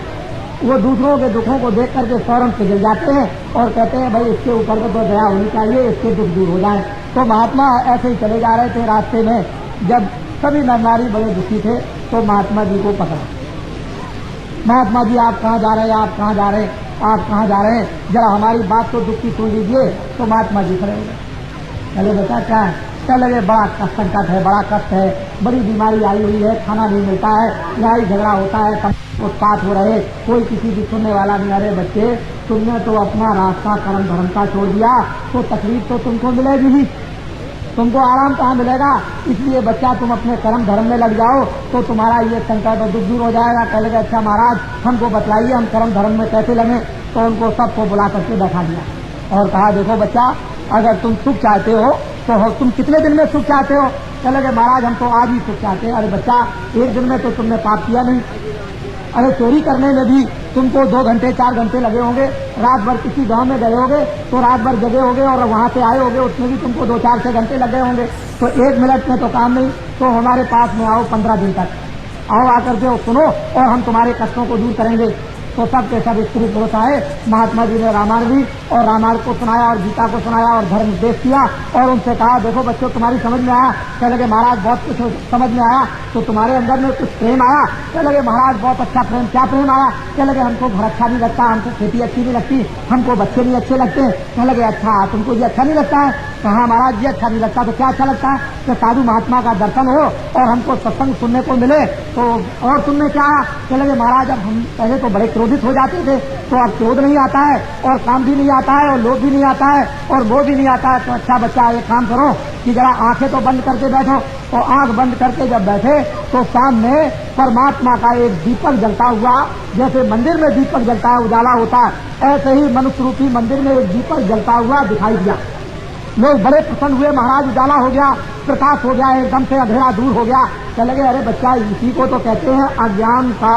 वो दूसरों के दुखों को देख करके फौरन पिघल जाते हैं और कहते हैं भाई इसके ऊपर तो दया होनी चाहिए, इसके दुख दूर हो जाए। तो महात्मा ऐसे ही चले जा रहे थे, रास्ते में जब सभी नर नारी बड़े दुखी थे तो महात्मा जी को पकड़ा। महात्मा जी आप कहाँ जा रहे हैं, आप कहाँ जा रहे हैं, आप कहाँ जा रहे हैं, जरा हमारी बात तो दुख की सुन लीजिए। तो महात्मा जी खड़े हो गए, चले बेटा क्या है, क्या लगे बड़ा संकट है, बड़ा कष्ट है, बड़ी बीमारी आई हुई है, खाना नहीं मिलता है, लड़ाई झगड़ा होता है, उत्पात हो रहे, कोई किसी की सुनने वाला नहीं। अरे बच्चे, तुमने तो अपना रास्ता कर्म धर्म का छोड़ दिया तो तकलीफ तो तुमको मिलेगी ही, तुमको आराम कहाँ मिलेगा। इसलिए बच्चा तुम अपने कर्म धर्म में लग जाओ तो तुम्हारा ये संकट और दुख दूर हो जाएगा। कह लगे अच्छा महाराज हमको बतलाइए हम कर्म धर्म में कैसे लगे। तो उनको सबको बुला करके बैठा दिया और कहा देखो बच्चा, अगर तुम सुख चाहते हो तो तुम कितने दिन में सुख चाहते हो। कह लगे महाराज हम तो आज ही सुख चाहते हैं। अरे बच्चा, एक दिन में तो तुमने पाप किया नहीं। अरे चोरी करने में भी तुमको 2 घंटे 4 घंटे लगे होंगे, रात भर किसी गांव में गए होगे तो रात भर जगे होगे और वहां से आए होगे, उसमें भी तुमको 2-4-6 घंटे लगे होंगे। तो 1 मिनट में तो काम नहीं। तो हमारे पास में आओ 15 दिन तक, आओ आकर के सुनो और हम तुम्हारे कष्टों को दूर करेंगे। तो सब के सब स्त्री पुरुष आए। महात्मा जी ने रामायण भी और रामायण को सुनाया और गीता को सुनाया और धर्म उपदेश किया और उनसे कहा देखो बच्चों तुम्हारी समझ में आया। कह लगे महाराज बहुत कुछ समझ में आया। तो तुम्हारे अंदर में कुछ प्रेम आया। कह लगे महाराज बहुत अच्छा प्रेम। क्या प्रेम आया? कह लगे हमको घर अच्छा नहीं लगता, हमको खेती अच्छी नहीं लगती, हमको बच्चे नहीं अच्छे लगते। कह लगे अच्छा तुमको ये अच्छा नहीं लगता है? कहा महाराज ये अच्छा नहीं लगता। तो क्या अच्छा लगता है? कि साधु महात्मा का दर्शन हो और हमको सत्संग सुनने को मिले। तो और तुमने क्या? कह लगे महाराज अब हम पहले तो बड़े क्रोधित हो जाते थे, तो अब क्रोध नहीं आता है और काम भी नहीं आता है और लोभ भी नहीं आता है और वो भी नहीं आता है। तो अच्छा बच्चा एक काम करो कि जरा आंखें तो बंद करके बैठो। तो आंख बंद करके जब बैठे तो सामने परमात्मा का एक दीपक जलता हुआ, जैसे मंदिर में दीपक जलता है उजाला होता है, ऐसे ही मनुष्य रूपी मंदिर में एक दीपक जलता हुआ दिखाई दिया। लोग बड़े प्रसन्न हुए, महाराज उजाला हो गया, प्रकाश हो गया, एकदम से अंधेरा दूर हो गया। कह लगे अरे बच्चा इसी को तो कहते हैं अज्ञान का।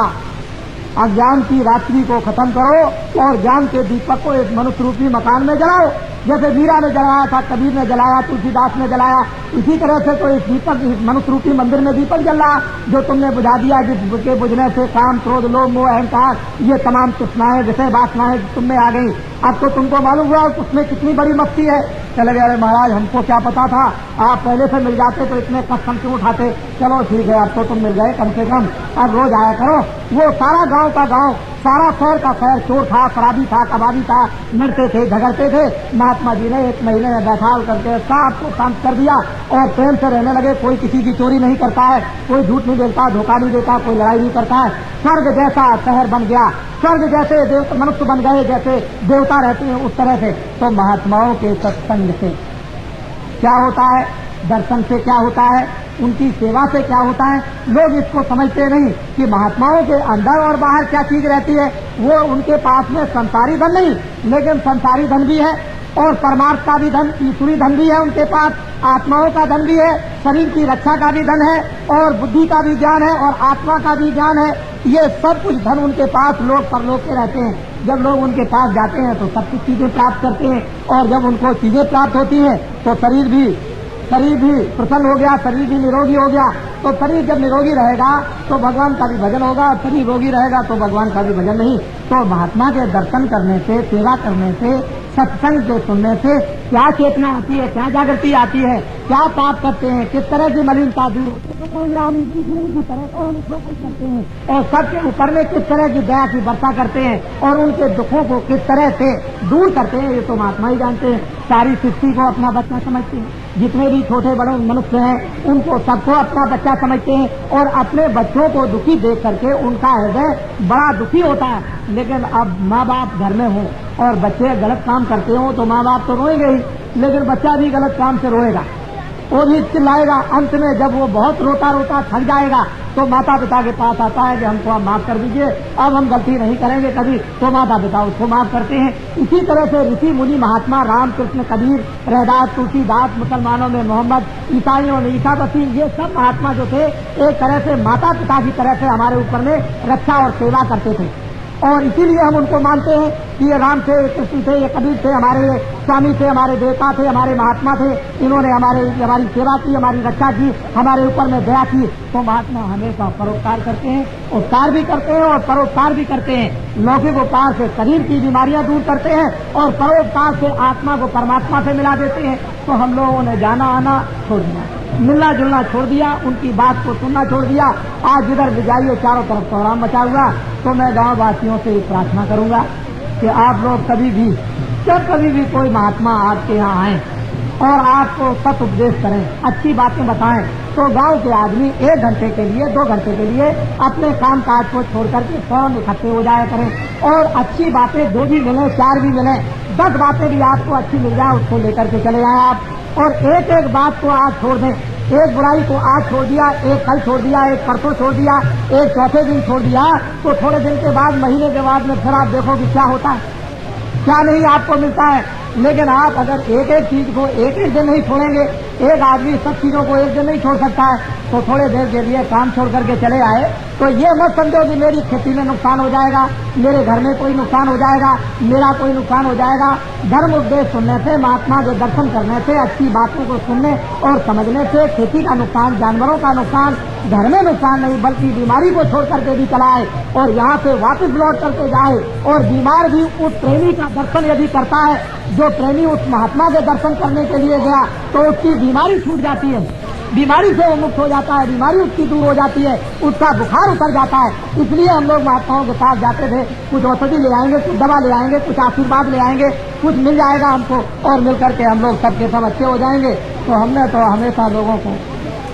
अज्ञान की रात्रि को खत्म करो और ज्ञान के दीपक को एक मनुष्य रूपी मकान में जलाओ। जैसे मीरा ने जलाया था, कबीर ने जलाया, तुलसीदास ने जलाया, इसी तरह से तो इस दीपक इस मनुष्य रूपी मंदिर में दीपक जल रहा जो तुमने बुझा दिया, जिसके बुझने से काम, क्रोध, लोभ, मोह, अहंकार, ये तमाम तृष्णाएं, विषय वासनाएं तुम में आ गई। अब तो तुमको मालूम हुआ उसमें कितनी बड़ी मस्ती है। चले गए अरे महाराज हमको क्या पता था, आप पहले से मिल जाते तो इतने कष्ट हम क्यों उठाते। चलो ठीक है अब तो तुम मिल गए, कम से कम अब रोज आया करो। वो सारा गांव का गांव, सारा शहर का शहर चोर था, शराबी था, कबाबी था, लड़ते थे, झगड़ते थे। महात्मा जी ने 1 महीने में बैठाल करके सबको शांत कर दिया और प्रेम से रहने लगे। कोई किसी की चोरी नहीं करता है, कोई झूठ नहीं बोलता, धोखा नहीं देता, कोई लड़ाई नहीं करता है। स्वर्ग जैसा शहर बन गया, स्वर्ग जैसे मनुष्य बन गए, जैसे देवता रहते हैं उस तरह से। तो महात्माओं के सत्संग से क्या होता है, दर्शन से क्या होता है, उनकी सेवा से क्या होता है, लोग इसको समझते नहीं कि महात्माओं के अंदर और बाहर क्या चीज रहती है। वो उनके पास में संसारी धन नहीं, लेकिन संसारी धन भी है और परमार्थ का भी धन, ईश्वरी धन भी है उनके पास, आत्माओं का धन भी है, शरीर की रक्षा का भी धन है, और बुद्धि का भी ज्ञान है, और आत्मा का भी ज्ञान है। ये सब कुछ धन उनके पास लोग परलोक के रहते हैं। जब लोग उनके पास जाते हैं तो सब कुछ चीजें प्राप्त करते हैं, और जब उनको चीजें प्राप्त होती हैं तो शरीर भी प्रसन्न हो गया, शरीर भी निरोगी हो गया। तो शरीर जब निरोगी रहेगा तो भगवान का भी भजन होगा, शरीर रोगी रहेगा तो भगवान का भी भजन नहीं। तो महात्मा के दर्शन करने से, सेवा करने से, सत्संग के सुनने से क्या चेतना आती है, क्या जागृति आती है, क्या पाप करते हैं, किस तरह की मलिनता दूर की तरह करते हैं, और सबके ऊपर में किस तरह की दया की वर्षा करते हैं, और उनके दुखों को किस तरह से दूर करते हैं, ये तो महात्मा ही जानते हैं। सारी सृष्टि को अपना बच्चा समझते हैं, जितने भी छोटे बड़े मनुष्य हैं उनको सबको अपना बच्चा समझते हैं, और अपने बच्चों को दुखी देख करके उनका हृदय बड़ा दुखी होता है। लेकिन अब माँ बाप घर में हो और बच्चे गलत काम करते हो तो माँ बाप तो रोएंगे ही, लेकिन बच्चा भी गलत काम से रोएगा, वो भी चिल्लाएगा। अंत में जब वो बहुत रोता रोता थक जाएगा तो माता पिता के पास आता है कि हमको आप माफ कर दीजिए, अब हम गलती नहीं करेंगे कभी। तो माता पिता उसको माफ करते हैं। इसी तरह से ऋषि मुनि महात्मा राम कृष्ण कबीर रैदास तुलसीदास, मुसलमानों में मोहम्मद, ईसाइयों में ईसा मसीह, ये सब महात्मा जो थे एक तरह से माता पिता की तरह से हमारे ऊपर में रक्षा और सेवा करते थे। और इसीलिए हम उनको मानते हैं कि ये राम थे, कृष्ण थे, ये कबीर थे, हमारे स्वामी थे, हमारे देवता थे, हमारे महात्मा थे। इन्होंने हमारी सेवा की, हमारी रक्षा की, हमारे ऊपर में दया की। तो महात्मा हमेशा परोपकार करते हैं, उपकार भी करते हैं और परोपकार भी करते हैं। लौकिक उपकार से शरीर की बीमारियां दूर करते हैं और परोपकार से आत्मा को परमात्मा से मिला देते हैं। तो हम लोगों ने जाना आना छोड़ दिया, मिलना जुलना छोड़ दिया, उनकी बात को सुनना छोड़ दिया। आज जिधर भी जाइए चारों तरफ कोहराम मचा हुआ। तो मैं गांव वासियों से प्रार्थना करूंगा कि आप लोग कभी भी, जब कभी भी कोई महात्मा आपके यहाँ आए और आपको सत उपदेश करें, अच्छी बातें बताएं, तो गांव के आदमी 1 घंटे के लिए, 2 घंटे के लिए अपने काम काज को छोड़ करके फौरन इकट्ठे हो जाया करें। और अच्छी बातें 2 भी मिले, 4 भी मिले, 10 बातें भी आपको अच्छी मिल जाए, उसको लेकर के चले जाएं आप। और एक एक बात को आज छोड़ दें। एक बुराई को आज छोड़ दिया, एक कल छोड़ दिया, एक परसों छोड़ दिया, एक चौथे दिन छोड़ दिया, तो थोड़े दिन के बाद, महीने के बाद में फिर आप देखो कि क्या होता है, क्या नहीं आपको मिलता है। लेकिन आप अगर एक एक चीज को एक एक दिन नहीं छोड़ेंगे, एक आदमी सब चीजों को एक दिन नहीं छोड़ सकता है, तो थोड़े देर के लिए काम छोड़ करके चले आए तो ये मत समझो कि मेरी खेती में नुकसान हो जाएगा, मेरे घर में कोई नुकसान हो जाएगा, मेरा कोई नुकसान हो जाएगा। धर्म उपदेश सुनने से, महात्मा के दर्शन करने से, अच्छी बातों को सुनने और समझने से खेती का नुकसान, जानवरों का नुकसान, घर में नुकसान नहीं बल्कि बीमारी को छोड़ करके भी चलाए और यहाँ से वापस लौट करके जाए। और बीमार भी उस प्रेमी का दर्शन यदि करता है, जो प्रेमी उस महात्मा के दर्शन करने के लिए गया, तो उसकी बीमारी छूट जाती है, बीमारी से वो मुक्त हो जाता है, बीमारी उसकी दूर हो जाती है, उसका बुखार उतर जाता है। इसलिए हम लोग महात्माओं के पास जाते थे, कुछ औषधि ले आएंगे, कुछ दवा ले आएंगे, कुछ आशीर्वाद ले आएंगे, कुछ मिल जाएगा हमको और मिल करके हम लोग सबके सब अच्छे हो जाएंगे। तो हमने तो हमेशा लोगों को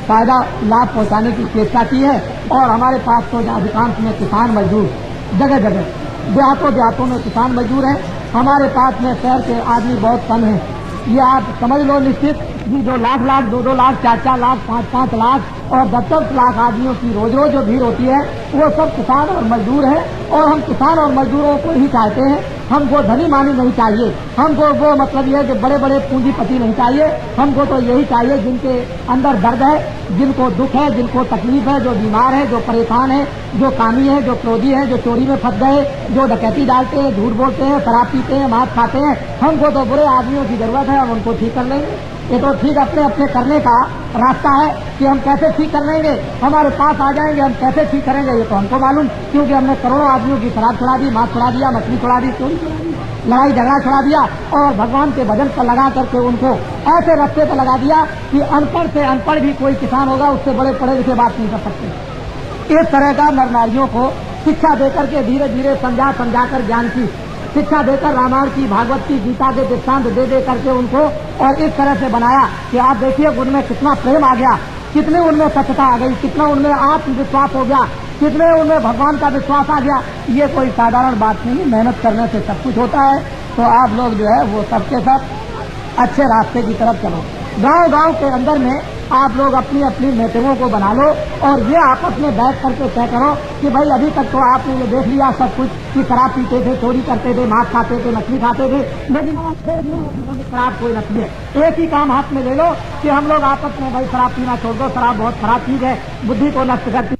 फायदा लाभ पहुंचाने की चेष्टा की है। और हमारे पास तो अधिकांश में किसान मजदूर, जगह जगह देहातों में किसान मजदूर हैं। हमारे पास में शहर के आदमी बहुत कम है। ये आप समझ लो निश्चित कि 2 लाख, 2-2 लाख, 4-4 लाख, 5-5 लाख और 10-10 लाख आदमियों की रोज रोज जो भीड़ होती है, वो सब किसान और मजदूर है। और हम किसान और मजदूरों को ही चाहते हैं। हमको धनी मानी नहीं चाहिए, हमको वो मतलब ये है कि बड़े बड़े पूंजीपति नहीं चाहिए। हमको तो यही चाहिए जिनके अंदर दर्द है, जिनको दुख है, जिनको तकलीफ है, जो बीमार है, जो परेशान है, जो कामी है, जो क्रोधी है, जो चोरी में फंस गए, जो डकैती डालते हैं, झूठ बोलते हैं, शराब पीते हैं, मांस खाते हैं। हमको तो बुरे आदमियों की जरूरत है, हम उनको ठीक कर लेंगे। ये तो ठीक अपने अपने करने का रास्ता है कि हम कैसे ठीक कर लेंगे। हमारे पास आ जाएंगे, हम कैसे ठीक करेंगे ये तो हमको मालूम, क्योंकि हमने करोड़ों आदमियों की शराब छुड़ा दी, मांस छुड़ा दिया, मछली छुड़ा दी, चोरी छुड़ा दी, लड़ाई झगड़ा छुड़ा दिया और भगवान के भजन पर लगा करके उनको ऐसे रास्ते पर लगा दिया कि अनपढ़ से अनपढ़ भी कोई किसान होगा, उससे बड़े पढ़े लिखे बात नहीं कर सकते। इस तरह का नर नारियों को शिक्षा देकर के धीरे धीरे समझा कर ज्ञान की शिक्षा देकर, रामायण की, भागवत की, गीता के दृष्टांत दे करके उनको और इस तरह से बनाया कि आप देखिए उनमें कितना प्रेम आ गया, कितने उनमें सत्यता आ गई, कितना उनमें आत्मविश्वास हो गया, कितने उनमें भगवान का विश्वास आ गया। ये कोई साधारण बात नहीं, मेहनत करने से सब कुछ होता है। तो आप लोग जो है वो सबके सब अच्छे रास्ते की तरफ चलो। गांव गांव के अंदर में आप लोग अपनी अपनी मीटिंगों को बना लो और ये आपस में बैठ करके तय करो कि भाई अभी तक तो आपने ये देख लिया सब कुछ कि शराब पीते थे, चोरी करते थे, मांस खाते थे, मछली खाते थे, लेकिन शराब कोई न पिए। एक ही काम हाथ में ले लो कि हम लोग आपस में भाई शराब पीना छोड़ दो, शराब बहुत खराब चीज है, बुद्धि को नष्ट करती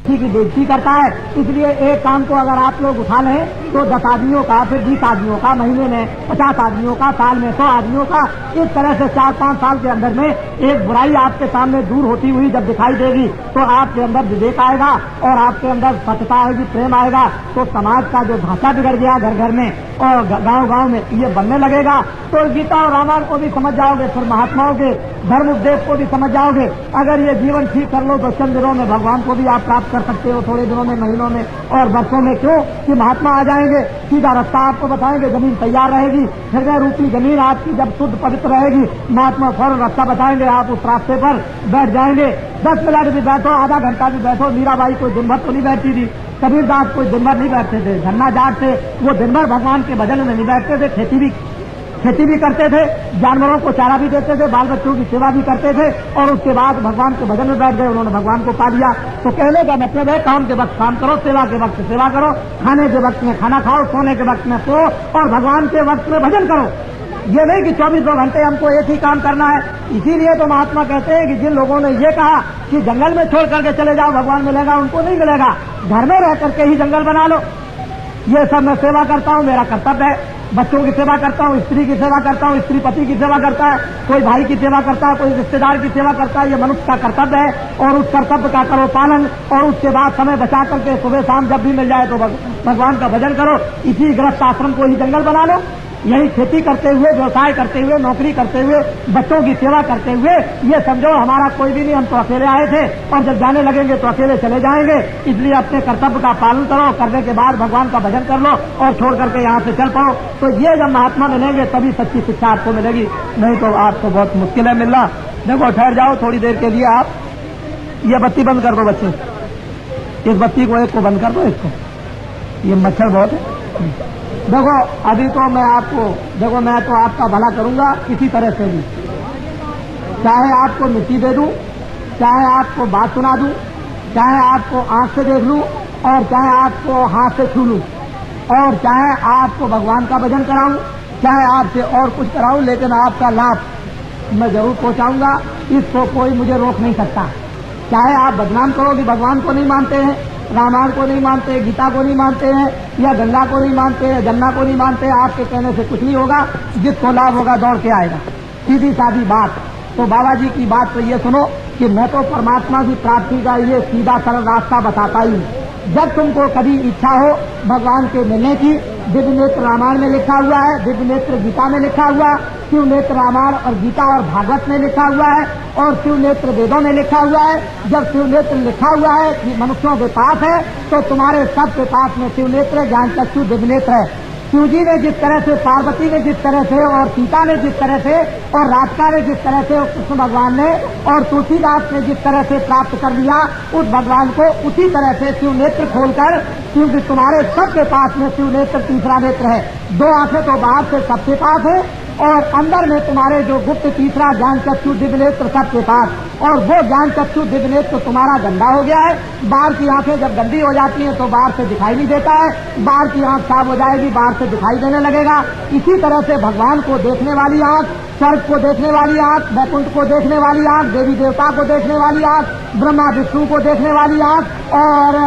की बेइज्जती करता है। इसलिए एक काम को अगर आप लोग उठा लें तो 10 आदमियों का, फिर 20 आदमियों का, महीने में 50 आदमियों का, साल में 100 आदमियों का, इस तरह से 4-5 साल के अंदर में एक बुराई आपके सामने दूर होती हुई जब दिखाई देगी तो आपके अंदर विवेक आएगा और आपके अंदर सत्यता आएगी, प्रेम आएगा, तो समाज का जो ढांचा बिगड़ गया घर घर में और गांव-गांव में ये बनने लगेगा। तो गीता और रामायण को भी समझ जाओगे, फिर महात्माओं के धर्म उपदेश को भी समझ जाओगे। अगर ये जीवन ठीक कर लो तो चंद दिनों में भगवान को भी आप प्राप्त कर सकते हो, थोड़े दिनों में, महीनों में और वर्षों में। क्यों कि महात्मा आ जाएंगे, सीधा रास्ता आपको बताएंगे, जमीन तैयार रहेगी, हृदय रूपी जमीन आपकी जब शुद्ध पवित्र रहेगी, महात्मा फौरन रास्ता बताएंगे, आप उस रास्ते पर बैठ जाएंगे। 10 मिनट भी बैठो, आधा घंटा भी बैठो। मीराबाई कोई दिन भर तो नहीं बैठती थी, कबीरदास कोई दिन भर नहीं बैठते थे, धन्ना जाट थे, वो दिन भर भगवान के भजन में नहीं बैठते थे, खेती भी करते थे, जानवरों को चारा भी देते थे, बाल बच्चों की सेवा भी करते थे और उसके बाद भगवान के भजन में बैठ गए, उन्होंने भगवान को पा लिया। तो कहने का मतलब है काम के वक्त काम करो, सेवा के वक्त सेवा करो, खाने के वक्त में खाना खाओ, सोने के वक्त में सो और भगवान के वक्त में भजन करो। ये नहीं कि 24 घंटे हमको एक ही काम करना है। इसीलिए तो महात्मा कहते हैं कि जिन लोगों ने ये कहा कि जंगल में छोड़ करके चले जाओ भगवान मिलेगा, उनको नहीं मिलेगा, घर में रह करके ही जंगल बना लो। ये सब मैं सेवा करता हूँ, मेरा कर्तव्य है, बच्चों की सेवा करता हूँ, स्त्री की सेवा करता हूँ, स्त्री पति की सेवा करता है, कोई भाई की सेवा करता है, कोई रिश्तेदार की सेवा करता है, ये मनुष्य का कर्तव्य है और उस कर्तव्य का करो पालन और उसके बाद समय बचा करके सुबह शाम जब भी मिल जाए तो भगवान का भजन करो। इसी गृहस्थ आश्रम को ही जंगल बना लो, यही खेती करते हुए, व्यवसाय करते हुए, नौकरी करते हुए, बच्चों की सेवा करते हुए, ये समझो हमारा कोई भी नहीं, हम तो अकेले आए थे और जब जाने लगेंगे तो अकेले चले जाएंगे। इसलिए अपने कर्तव्य का पालन करो, करने के बाद भगवान का भजन कर लो और छोड़ करके यहाँ से चल पाओ। तो ये जब महात्मा मिलेंगे तभी सच्ची शिक्षा आपको मिलेगी, नहीं तो आपको बहुत मुश्किल है मिलना। देखो ठहर जाओ थोड़ी देर के लिए, आप ये बत्ती बंद कर दो बच्चे, इस बत्ती को एक को बंद कर दो, इसको, ये मच्छर बहुत है। देखो अभी तो मैं आपको, देखो मैं तो आपका भला करूंगा किसी तरह से भी, चाहे आपको मिट्टी दे दूं, चाहे आपको बात सुना दूं, चाहे आपको आंख से देख लूं और चाहे आपको हाथ से छू लूं और चाहे आपको भगवान का भजन कराऊं, चाहे आपसे और कुछ कराऊं, लेकिन आपका लाभ मैं जरूर पहुंचाऊंगा, इसको कोई मुझे रोक नहीं सकता। चाहे आप बदनाम करो कि भगवान को नहीं मानते हैं, रामायण को नहीं मानते, गीता को नहीं मानते हैं, या गंगा को नहीं मानते हैं, जमुना को नहीं मानते, आपके कहने से कुछ नहीं होगा, जिसको लाभ होगा दौड़ के आएगा। सीधी सादी बात। तो बाबा जी की बात तो ये सुनो कि मैं तो परमात्मा की प्राप्ति का ये सीधा सरल रास्ता बताता ही हूँ। जब तुमको कभी इच्छा हो भगवान के मिलने की, दिव्य नेत्र रामायण में लिखा हुआ है, दिव्य नेत्र गीता में लिखा हुआ, शिव नेत्र रामायण और गीता और भागवत में लिखा हुआ है और शिव नेत्र वेदों में लिखा हुआ है। जब शिव नेत्र लिखा हुआ है कि मनुष्यों के पास है तो तुम्हारे सबके पास में शिव नेत्र, ज्ञान चक्षु, दिव्य नेत्र है। शिव जी ने जिस तरह से, पार्वती ने जिस तरह से और सीता ने जिस तरह से और राधिका ने जिस तरह से, कृष्ण भगवान ने और तुलसीदास ने जिस तरह से प्राप्त कर लिया उस भगवान को, उसी तरह से शिव नेत्र खोलकर शिव तुम्हारे सबके पास में शिव नेत्र तीसरा नेत्र है। 2 आंखें तो बाहर से सबके पास है और अंदर में तुम्हारे जो गुप्त तीसरा ज्ञान चक्षु दिव्य नेत्र सबके पास, और वो ज्ञान चक्षु दिव्य नेत्र तुम्हारा गंदा हो गया है। बाहर की आंखें जब गंदी हो जाती हैं तो बाहर से दिखाई नहीं देता है, बाहर की आंख साफ हो जाएगी, बाहर से दिखाई देने लगेगा। इसी तरह से भगवान को देखने वाली आंख, स्वर्ग को देखने वाली आंख, वैकुंठ को देखने वाली आंख, देवी देवता को देखने वाली आंख, ब्रह्मा विष्णु को देखने वाली आंख और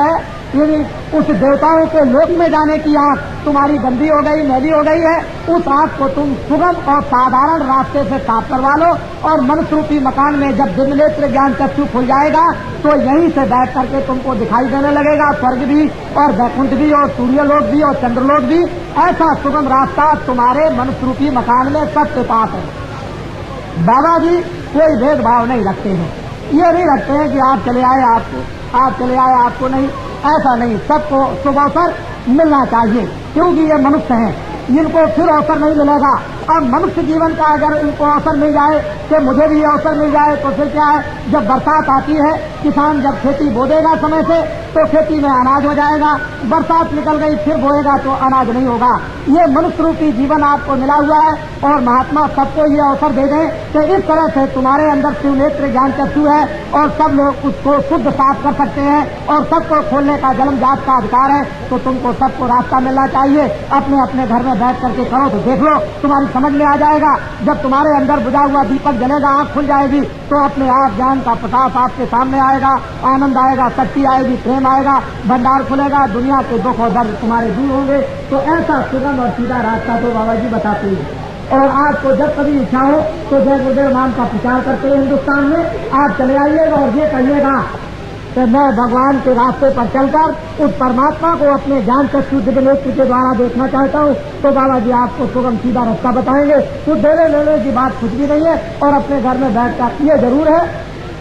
उस देवताओं के लोक में जाने की आंख तुम्हारी गंदी हो गई, मैली हो गई है। उस आंख को तुम सुगम और साधारण रास्ते से साफ करवा लो और मनुष्य रूपी मकान में जब दिव्य नेत्र ज्ञान चक्षु खुल जाएगा तो यहीं से बैठ करके तुमको दिखाई देने लगेगा स्वर्ग भी और वैकुंठ भी और सूर्यलोक भी और चंद्रलोक भी। ऐसा सुगम रास्ता तुम्हारे मनुष्य रूपी मकान में सबके पास है। बाबा जी कोई भेदभाव नहीं रखते हैं, ये नहीं रखते हैं कि आप चले आए आपको नहीं, ऐसा नहीं, सबको शुभ अवसर मिलना चाहिए क्योंकि ये मनुष्य हैं, इनको फिर अवसर नहीं मिलेगा। अब मनुष्य जीवन का अगर इनको अवसर मिल जाए कि मुझे भी अवसर मिल जाए तो फिर क्या है, जब बरसात आती है, किसान जब खेती बो देगा समय से तो खेती में अनाज हो जाएगा, बरसात निकल गई फिर बोएगा तो अनाज नहीं होगा। ये मनुष्य रूपी जीवन आपको मिला हुआ है और महात्मा सबको ये अवसर दे दें कि इस तरह से तुम्हारे अंदर शिवनेत्र ज्ञान चक्षु है और सब लोग उसको शुद्ध साफ कर सकते हैं और सबको खोलने का जन्म जात का अधिकार है। तो तुमको सबको रास्ता मिलना चाहिए। अपने अपने घर में बैठ करके करो तो देख लो, तुम्हारी समझ में आ जाएगा। जब तुम्हारे अंदर बुझा हुआ दीपक जलेगा, आंख खुल जाएगी तो अपने आप ज्ञान का प्रकाश आपके सामने आएगा, आनंद आएगा, शक्ति आएगी, प्रेम आएगा, भंडार खुलेगा, दुनिया के दुख और दर्द तुम्हारे दूर होंगे। तो ऐसा सुगम और सीधा रास्ता तो बाबा जी बताते हैं। और आपको जब कभी इच्छा हो तो जय गुरुदेव नाम का प्रचार करते हैं हिंदुस्तान में, आप चले आइएगा और ये कहिएगा कि मैं भगवान के रास्ते पर चलकर उस परमात्मा को अपने ज्ञान चक्षु दिव्य नेत्र के द्वारा देखना चाहता हूँ। तो बाबा जी आपको सुगम सीधा रास्ता बताएंगे। तो देने लेने की बात कुछ भी नहीं है। और अपने घर में बैठकर ये जरूर है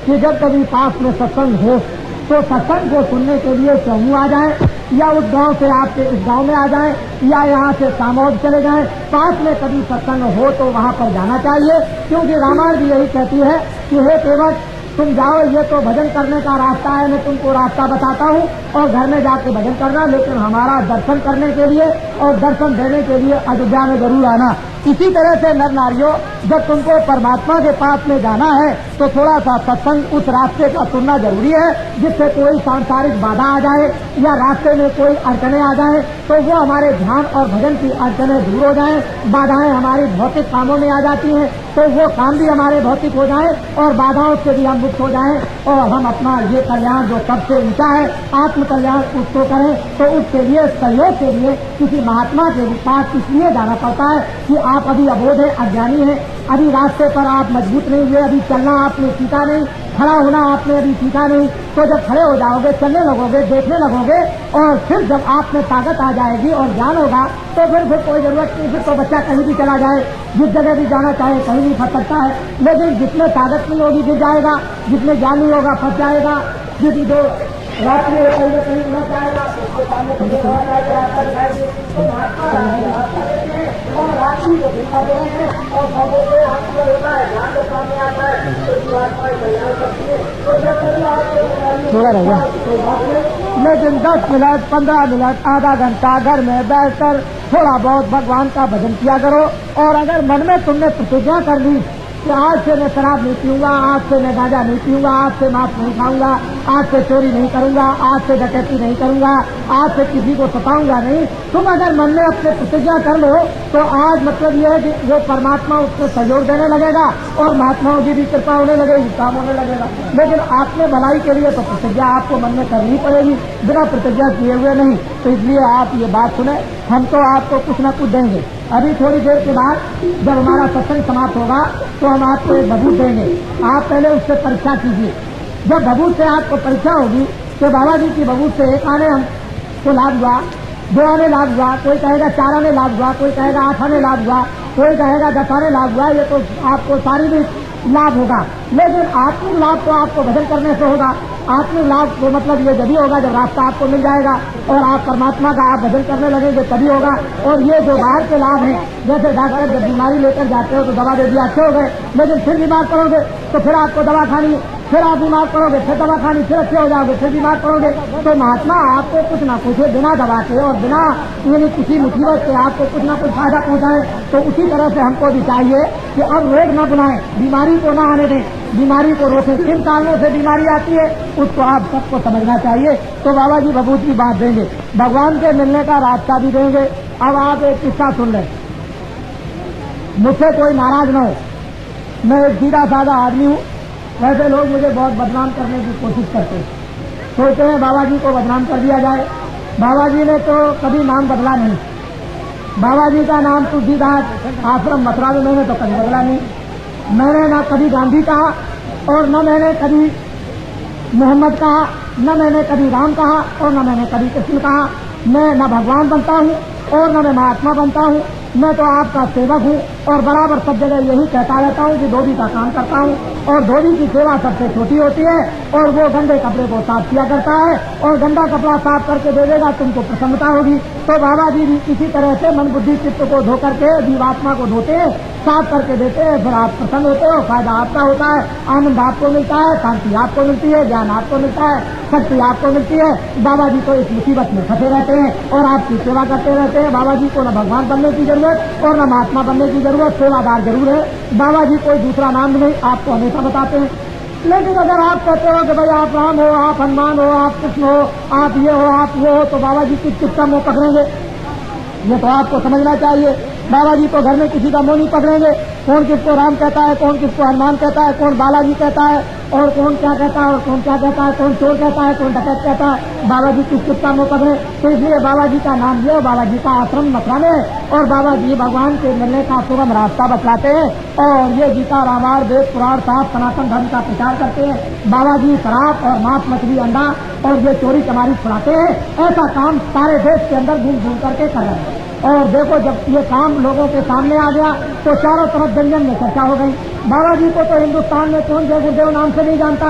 कि जब कभी पास में सत्संग हो तो सत्संग को सुनने के लिए समूह आ जाए, या उस गांव से आपके इस गांव में आ जाए, या यहाँ से सामौद चले जाएं। पास में कभी सत्संग हो तो वहाँ पर जाना चाहिए, क्योंकि रामायण भी यही कहती है कि हे केवट तुम जाओ, ये तो भजन करने का रास्ता है, मैं तुमको रास्ता बताता हूँ और घर में जाके भजन करना, लेकिन हमारा दर्शन करने के लिए और दर्शन देने के लिए अयोध्या में जरूर आना। इसी तरह से नर नारियों, जब तुमको परमात्मा के पास में जाना है तो थोड़ा सा सत्संग उस रास्ते का सुनना जरूरी है, जिससे कोई सांसारिक बाधा आ जाए या रास्ते में कोई अड़चने आ जाए तो वो हमारे ध्यान और भजन की अड़चने दूर हो जाएं, बाधाएं हमारी भौतिक कामों में आ जाती हैं तो वो काम भी हमारे भौतिक हो जाए और बाधाओं से भी हम मुक्त हो जाएं और हम अपना ये कल्याण जो सबसे ऊंचा है आत्म कल्याण उसको करें। तो उसके लिए सहयोग के लिए किसी महात्मा के पास इसलिए जाना पड़ता है कि आप अभी अबोध है, अज्ञानी है, अभी रास्ते पर आप मजबूत नहीं हुए, अभी चलना आपने सीखा नहीं, खड़ा होना आपने अभी सीखा नहीं। तो जब खड़े हो जाओगे, चलने लगोगे, देखने लगोगे और फिर जब आप में ताकत आ जाएगी और ज्ञान होगा तो फिर कोई जरूरत नहीं, फिर तो बच्चा कहीं भी चला जाए, जिस जगह भी जाना चाहे कहीं भी फंस सकता है। लेकिन जिसमें ताकत नहीं होगी गिर जाएगा, जिसमें ज्ञान नहीं होगा फंस जाएगा, जिस जो रात में कहीं न कहीं उड़ जाएगा और रात्रि को दिखा देंगे और पौधों से आपको होता है ध्यान तो सामने आता है थोड़ा रहेगा। लेकिन 10 मिनट 15 मिनट आधा घंटा घर में बैठकर थोड़ा बहुत भगवान का भजन किया करो। और अगर मन में तुमने प्रतिज्ञा कर ली कि आज से मैं शराब नहीं पीऊंगा, आज से मैं गांजा नहीं पीऊंगा, आज से मांस नहीं खाऊंगा, आज से चोरी नहीं करूंगा, आज से डकैती नहीं करूंगा, आज से किसी को सताऊंगा नहीं, तुम अगर मन में अपने प्रतिज्ञा कर लो तो आज मतलब यह है कि वो परमात्मा उसको सहयोग देने लगेगा और महात्माओं की भी कृपा होने लगेगी, काम होने लगेगा। लेकिन आपने भलाई के लिए तो प्रतिज्ञा आपको मन में करनी पड़ेगी, बिना प्रतिज्ञा किए हुए नहीं। तो इसलिए आप ये बात सुने, हम तो आपको कुछ न कुछ देंगे। अभी थोड़ी देर के बाद जब हमारा सत्संग समाप्त होगा तो हम आपको एक भभूत देंगे, आप पहले उससे परीक्षा कीजिए। जब भभूत से आपको परीक्षा होगी तो बाबा जी की भभूत से 1 आने हमको लाभ हुआ, 2 आने लाभ हुआ, कोई कहेगा 4 आने लाभ हुआ, कोई कहेगा 8 आने लाभ हुआ, कोई कहेगा 10 आने लाभ हुआ, ये तो आपको शारीरिक लाभ होगा। लेकिन आत्मिक लाभ तो आपको भजन करने से होगा। आत्मिक लाभ तो मतलब ये जब होगा जब रास्ता आपको मिल जाएगा और आप परमात्मा का आप भजन करने लगेंगे तभी होगा। और ये जो बाहर के लाभ हैं, जैसे डॉक्टर जब बीमारी लेकर जाते हो तो दवा दे दिया, अच्छे हो गए, लेकिन फिर बीमार पड़ोगे तो फिर आपको दवा खानी, फिर आप बीमार पड़ोगे, फिर दवा खानी, फिर अच्छे हो जाओगे, फिर बीमार पड़ोगे। तो महात्मा आपको कुछ ना कुछ बिना दवा के और बिना यानी किसी मुसीबत से आपको कुछ ना कुछ फायदा पहुंचाए। तो उसी तरह से हमको भी चाहिए कि अब रोग न बनाएं, बीमारी को न आने दें, बीमारी को रोकें। किन कारणों से बीमारी आती है उसको आप सबको समझना चाहिए। तो बाबा जी भभूत की बात देंगे, भगवान के मिलने का रास्ता भी देंगे। अब आप एक किस्सा सुन लें, मुझसे कोई नाराज न हो, मैं एक सीधा साधा आदमी हूँ। वैसे लोग मुझे बहुत बदनाम करने की कोशिश करते हैं, सोचते हैं बाबा जी को बदनाम कर दिया जाए। बाबा जी ने तो कभी नाम बदला नहीं, बाबा जी का नाम तुलसीदास आश्रम मथुरा में मैंने तो कभी बदला नहीं। मैंने ना कभी गांधी कहा और न मैंने कभी मोहम्मद कहा, न मैंने कभी राम कहा और न मैंने कभी कृष्ण कहा। मैं न भगवान बनता हूँ और न मैं महात्मा बनता हूँ, मैं तो आपका सेवक हूँ और बराबर सब जगह यही कहता रहता हूँ कि धोबी का काम करता हूँ और धोबी की सेवा सबसे छोटी होती है और वो गंदे कपड़े को साफ किया करता है और गंदा कपड़ा साफ करके दे देगा, तुमको प्रसन्नता होगी। तो बाबा जी भी इसी तरह से मन बुद्धि चित्त को धो करके जीवात्मा को धोते हैं, साफ करके देते हैं, फिर आप प्रसन्न होते हो, फायदा आपका होता है, आनंद आपको मिलता है, शांति आपको मिलती है, ज्ञान आपको मिलता है, शक्ति आपको मिलती है। बाबा जी तो इस मुसीबत में फंसे रहते हैं और आपकी सेवा करते रहते हैं। बाबा जी को न भगवान बनने की जरूरत और न महात्मा बनने की जरूरत, सेवादार जरूर है। बाबा जी कोई दूसरा नाम नहीं, आपको हमेशा बताते हैं। लेकिन अगर आप कहते हो कि भाई आप राम हो, आप हनुमान हो, आप कृष्ण हो, आप ये हो, आप वो हो, तो बाबा जी किसका मुंह पकड़ेंगे? ये तो आपको समझना चाहिए। बाबा जी तो घर में किसी का मुंह नहीं पकड़ेंगे। कौन किसको राम कहता है, कौन किसको हनुमान कहता है, कौन बालाजी कहता है, और कौन क्या कहता है, और कौन क्या कहता है, कौन चोर कहता है, कौन डकैत कहता है। बाबा जी किसका मुंह पकड़े? तो इसलिए बाबा जी का नाम लियो, बाबा जी का आश्रम मथुरा में, और बाबा जी भगवान के मिलने का सुगम रास्ता बतलाते हैं। और ये गीता रामायण वेद पुराण साफ सनातन धर्म का प्रचार करते हैं। बाबा जी शराब और मांस मछली अंडा और ये चोरी चमारी छुड़ाते हैं। ऐसा काम सारे देश के अंदर घूम घूम करके कर रहे हैं। और देखो जब ये काम लोगों के सामने आ गया तो चारों तरफ जन में चर्चा हो गई। बाबा जी को तो हिंदुस्तान में कौन जय गुरुदेव नाम से नहीं जानता।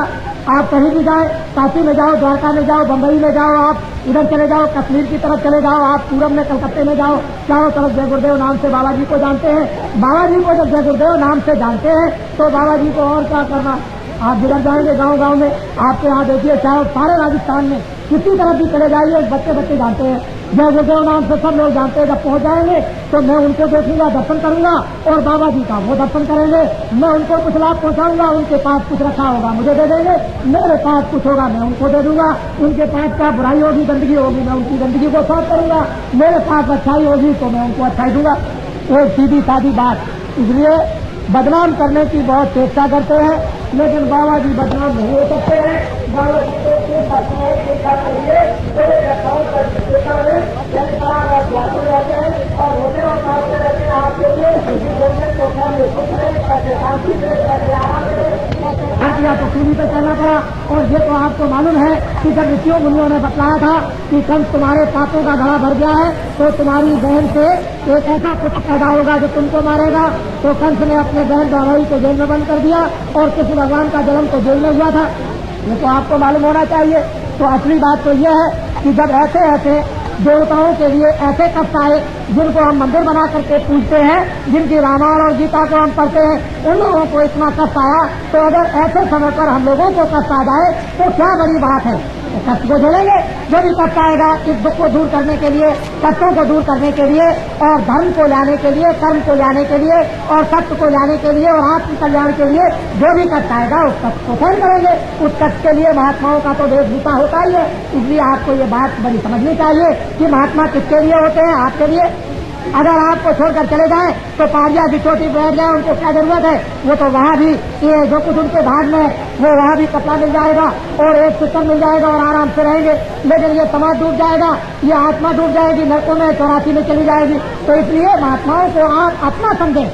आप कहीं भी जाए, काशी में जाओ, द्वारका में जाओ, बम्बई में जाओ, आप इधर चले जाओ, कश्मीर की तरफ चले जाओ, आप पूरब में कलकत्ते में जाओ, चारों तरफ जय गुरुदेव नाम से बाबा जी को जानते हैं। बाबा जी को जब जय गुरुदेव नाम से जानते हैं तो बाबा जी को और क्या करना। आप जिधर जाएंगे गांव गांव में, आपके यहाँ देखिए चाहे सारे राजस्थान में किसी तरफ भी चले जाइए, बच्चे बच्चे जानते हैं जय गुरुदेव नाम से, सब लोग जानते हैं। जब पहुंच जाएंगे तो मैं उनको देखूंगा, दर्शन करूंगा, और बाबा जी का वो दर्शन करेंगे। मैं उनको कुछ लाभ पहुंचाऊंगा, उनके पास कुछ रखा होगा मुझे दे देंगे, मेरे पास कुछ होगा मैं उनको दे दूंगा। उनके पास क्या बुराई होगी, गंदगी होगी, मैं उनकी गंदगी को साफ करूंगा। मेरे पास अच्छाई होगी तो मैं उनको अच्छाई दूंगा। एक सीधी सादी बात। इसलिए बदनाम करने की बहुत चेष्टा करते हैं, लेकिन बाबा जी बदनाम नहीं हो सकते हैं। बाबा जी को चेष्टा करिए, और होते और खाते रहते हैं आपके लिए तो सूली पे चलना पड़ा। और ये तो आपको मालूम है कि जब ऋषियों मुनियों ने बतलाया था कि कंस तुम्हारे पापों का घड़ा भर गया है तो तुम्हारी बहन से एक ऐसा पुत्र पैदा होगा जो तुमको मारेगा, तो कंस ने अपने बहन दामाई को जेल में बंद कर दिया और कृष्ण भगवान का जन्म तो जेल में हुआ था। ये तो आपको मालूम होना चाहिए। तो असली बात तो यह है कि जब ऐसे ऐसे देवताओं के लिए ऐसे कष्ट आए जिनको हम मंदिर बना करके पूजते हैं, जिनकी रामायण और गीता को हम पढ़ते हैं, उन लोगों को इतना कष्ट आया, तो अगर ऐसे समय पर हम लोगों को कष्ट आ जाए तो क्या बड़ी बात है। तो कष्ट को झेलेंगे, जो भी कष्ट आएगा इस दुख को दूर करने के लिए, कष्टों को दूर करने के लिए, और धर्म को लाने के लिए, कर्म को लाने के लिए, और सत्य को लाने के लिए, और आत्म कल्याण के लिए जो भी कष्ट आएगा उस कष्ट को सहन करेंगे। उस कष्ट के लिए महात्माओं का तो वेशभूषा होता ही है। इसलिए आपको ये बात बड़ी समझनी चाहिए कि महात्मा किसके लिए होते हैं, आपके लिए। अगर आपको छोड़कर चले जाएं तो पारिया भी चोटी बैठ जाए, उनको क्या जरूरत है। वो तो वहाँ भी ये जो कुछ उनके भाग में वो वहाँ भी कपड़ा मिल जाएगा और एक सिस्टम मिल जाएगा और आराम से रहेंगे। लेकिन ये समाज डूब जाएगा, ये आत्मा डूब जाएगी, नरकों में 84 में चली जाएगी। तो इसलिए महात्माओं को आप अपना समझें।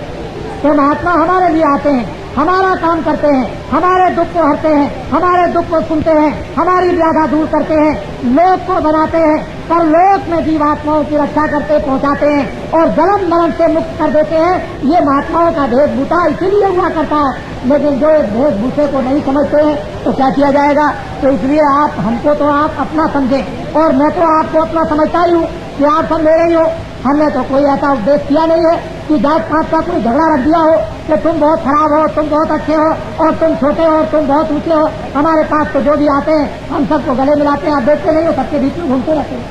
तो महात्मा हमारे लिए आते हैं, हमारा काम करते हैं, हमारे दुख को हरते हैं, हमारे दुख को सुनते हैं, हमारी व्याधा दूर करते हैं, लोक को बनाते हैं, पर लोक में जीवात्माओं की रक्षा करते पहुंचाते हैं और जन्म मरण से मुक्त कर देते हैं। ये महात्माओं का वेशभूषा इसीलिए हुआ करता है। लेकिन जो वेशभूषे को नहीं समझते हैं तो क्या किया जाएगा। तो इसलिए आप हमको तो आप अपना समझें, और मैं तो आपको अपना समझता ही हूँ कि आप सब मेरे ही हो। हमने तो कोई ऐसा उपदेश किया नहीं है कि जात पात का कोई झगड़ा रख दिया हो कि तुम बहुत खराब हो, तुम बहुत अच्छे हो, और तुम छोटे हो और तुम बहुत ऊंचे हो। हमारे पास तो जो भी आते हैं हम सबको गले मिलाते हैं। आप देखते नहीं हो, सबके बीच में घूमते रहते हैं,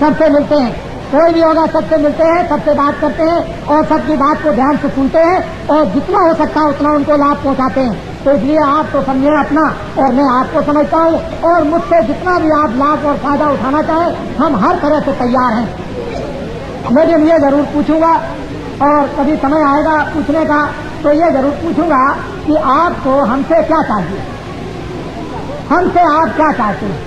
सबसे मिलते हैं, कोई भी होगा सबसे मिलते हैं, सबसे बात करते हैं और सबकी बात को ध्यान से सुनते हैं और जितना हो सकता है उतना उनको लाभ पहुंचाते हैं। तो इसलिए आप तो समझें अपना, और मैं आपको समझता हूँ, और मुझसे जितना भी आप लाभ और फायदा उठाना चाहें हम हर तरह से तैयार हैं। लेकिन ये जरूर पूछूंगा, और कभी समय आएगा पूछने का तो ये जरूर पूछूंगा कि आपको हमसे क्या चाहिए, हमसे आप क्या चाहते हैं,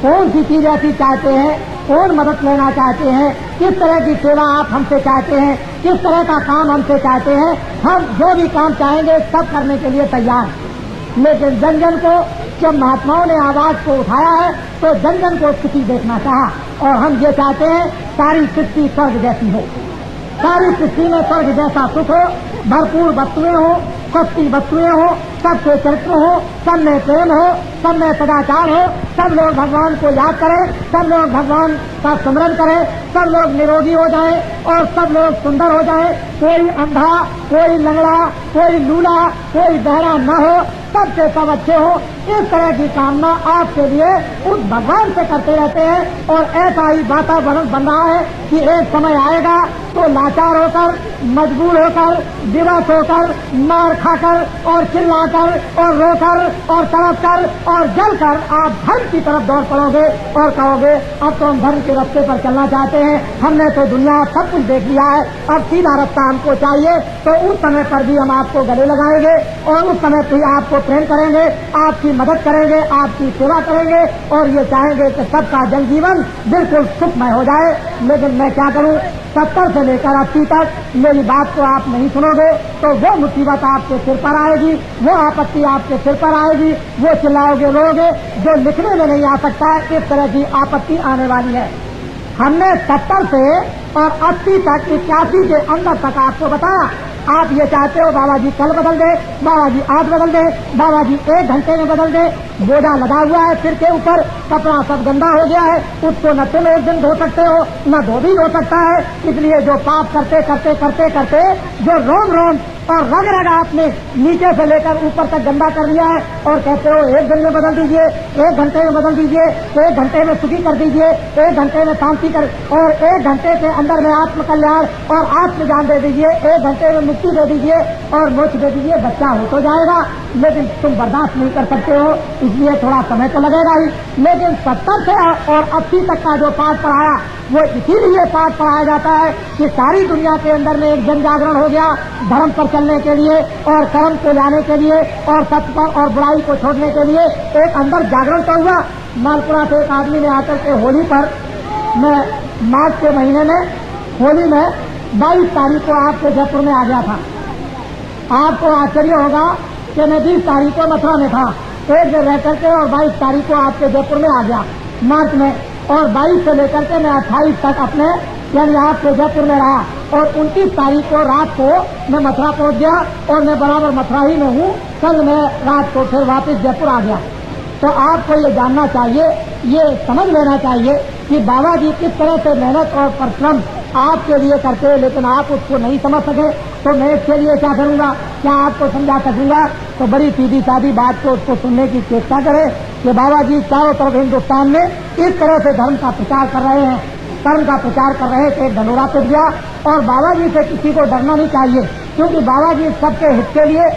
कौन सी चीज ऐसी चाहते हैं, कौन मदद लेना चाहते हैं, किस तरह की सेवा आप हमसे चाहते हैं, किस तरह का काम हमसे चाहते हैं। हम जो भी काम चाहेंगे सब करने के लिए तैयार। लेकिन जन जन को जब महात्माओं ने आवाज को उठाया है तो जन जन को स्थिति देखना चाहा, और हम ये चाहते हैं सारी सृष्टि स्वर्ग जैसी हो, सारी सृष्टि में स्वर्ग जैसा सुख हो, भरपूर वस्तुएं हो, सस्ती वस्तुएं हो, सबके चरित्र हो, सब में प्रेम हो, सब में सदाचार हो, सब लोग भगवान को याद करें, सब लोग भगवान का स्मरण करें, सब लोग निरोगी हो जाएं और सब लोग सुंदर हो जाएं। कोई अंधा, कोई लंगड़ा, कोई लूला, कोई बहरा न हो, सबसे सब अच्छे हो। इस तरह की कामना आपके लिए उस भगवान से करते रहते हैं और ऐसा ही वातावरण बन रहा है कि एक समय आएगा तो लाचार होकर, मजबूर होकर, दिवस होकर, मार खाकर और चिल्लाकर और रोकर और तड़प कर और जलकर आप धर्म की तरफ दौड़ पड़ोगे और कहोगे अब तो हम धर्म के रास्ते पर चलना चाहते हैं, हमने तो दुनिया सब कुछ देख लिया है, अब सीधा रास्ता हमको चाहिए। तो उस समय पर भी हम आपको गले लगाएंगे और उस समय पर आपको प्रेम करेंगे, आपकी मदद करेंगे, आपकी सेवा करेंगे और ये चाहेंगे कि सबका जनजीवन बिल्कुल सुखमय हो जाए। लेकिन मैं क्या करूं, 70 से लेकर 80 तक मेरी बात को आप नहीं सुनोगे तो वो मुसीबत आपके सिर पर आएगी, वो आपत्ति आपके सिर पर आएगी, वो चिल्लाओगे रोगे जो लिखने में नहीं आ सकता है, इस तरह की आपत्ति आने वाली है। हमने 70 से और 80 तक, 81 के अंदर तक आपको बताया। आप ये चाहते हो बाबा जी कल बदल दे, बाबा जी आज बदल दे, बाबा जी 1 घंटे में बदल दे। बोझा लगा हुआ है सिर के ऊपर, कपड़ा सब गंदा हो गया है, उसको न तुम एक दिन धो सकते हो न 2 दिन हो सकता है। इसलिए जो पाप करते करते करते करते जो रोम रोम और रग रग आपने नीचे से लेकर ऊपर तक गंदा कर लिया है और कहते हो 1 दिन में बदल दीजिए, 1 घंटे में बदल दीजिए, 1 घंटे में सुखी कर दीजिए, 1 घंटे में शांति कर और 1 घंटे के अंदर में आत्म कल्याण और आत्मज्ञान दे दीजिए, 1 घंटे में मुक्ति दे दीजिए और मोक्ष दे दीजिए, बच्चा हो तो जाएगा। लेकिन तुम बर्दाश्त नहीं कर सकते हो, इसलिए थोड़ा समय तो लगेगा ही। लेकिन 70 से और 80 तक का जो पाठ पढ़ाया वो इसीलिए पाठ पढ़ाया जाता है कि सारी दुनिया के अंदर में एक जन जागरण हो गया धर्म पर चलने के लिए और कर्म को लाने के लिए और सत्य पर और बुराई को छोड़ने के लिए एक अंदर जागरण तो हुआ। मालपुरा से एक आदमी ने आकर के होली पर, मैं मार्च के महीने में होली में 22 तारीख को आपके जयपुर में आ गया था। आपको आश्चर्य होगा कि मैं 20 तारीख को मथुरा में था, एक दिन रह करके और 22 तारीख को आपके जयपुर में आ गया मार्च में, और 22 से लेकर के मैं 28 तक अपने यानी आपके जयपुर में रहा और 29 तारीख को रात को मैं मथुरा पहुंच गया और मैं बराबर मथुरा ही में हूँ। कल मैं रात को फिर वापस जयपुर आ गया। तो आपको ये जानना चाहिए, ये समझ लेना चाहिए कि बाबा जी किस तरह से मेहनत और परिश्रम आपके लिए करते हैं, लेकिन आप उसको नहीं समझ सके। तो मैं इसके लिए क्या करूंगा, क्या आपको समझा सकूंगा? तो बड़ी सीधी सादी बात को उसको सुनने की चेष्टा करें कि बाबा जी चारों तरफ हिंदुस्तान में इस तरह से धर्म का प्रचार कर रहे हैं, कर्म का प्रचार कर रहे थे, ढंढोरा टूट गया। और बाबा जी से किसी को डरना नहीं चाहिए, क्योंकि बाबा जी सबके हित के लिए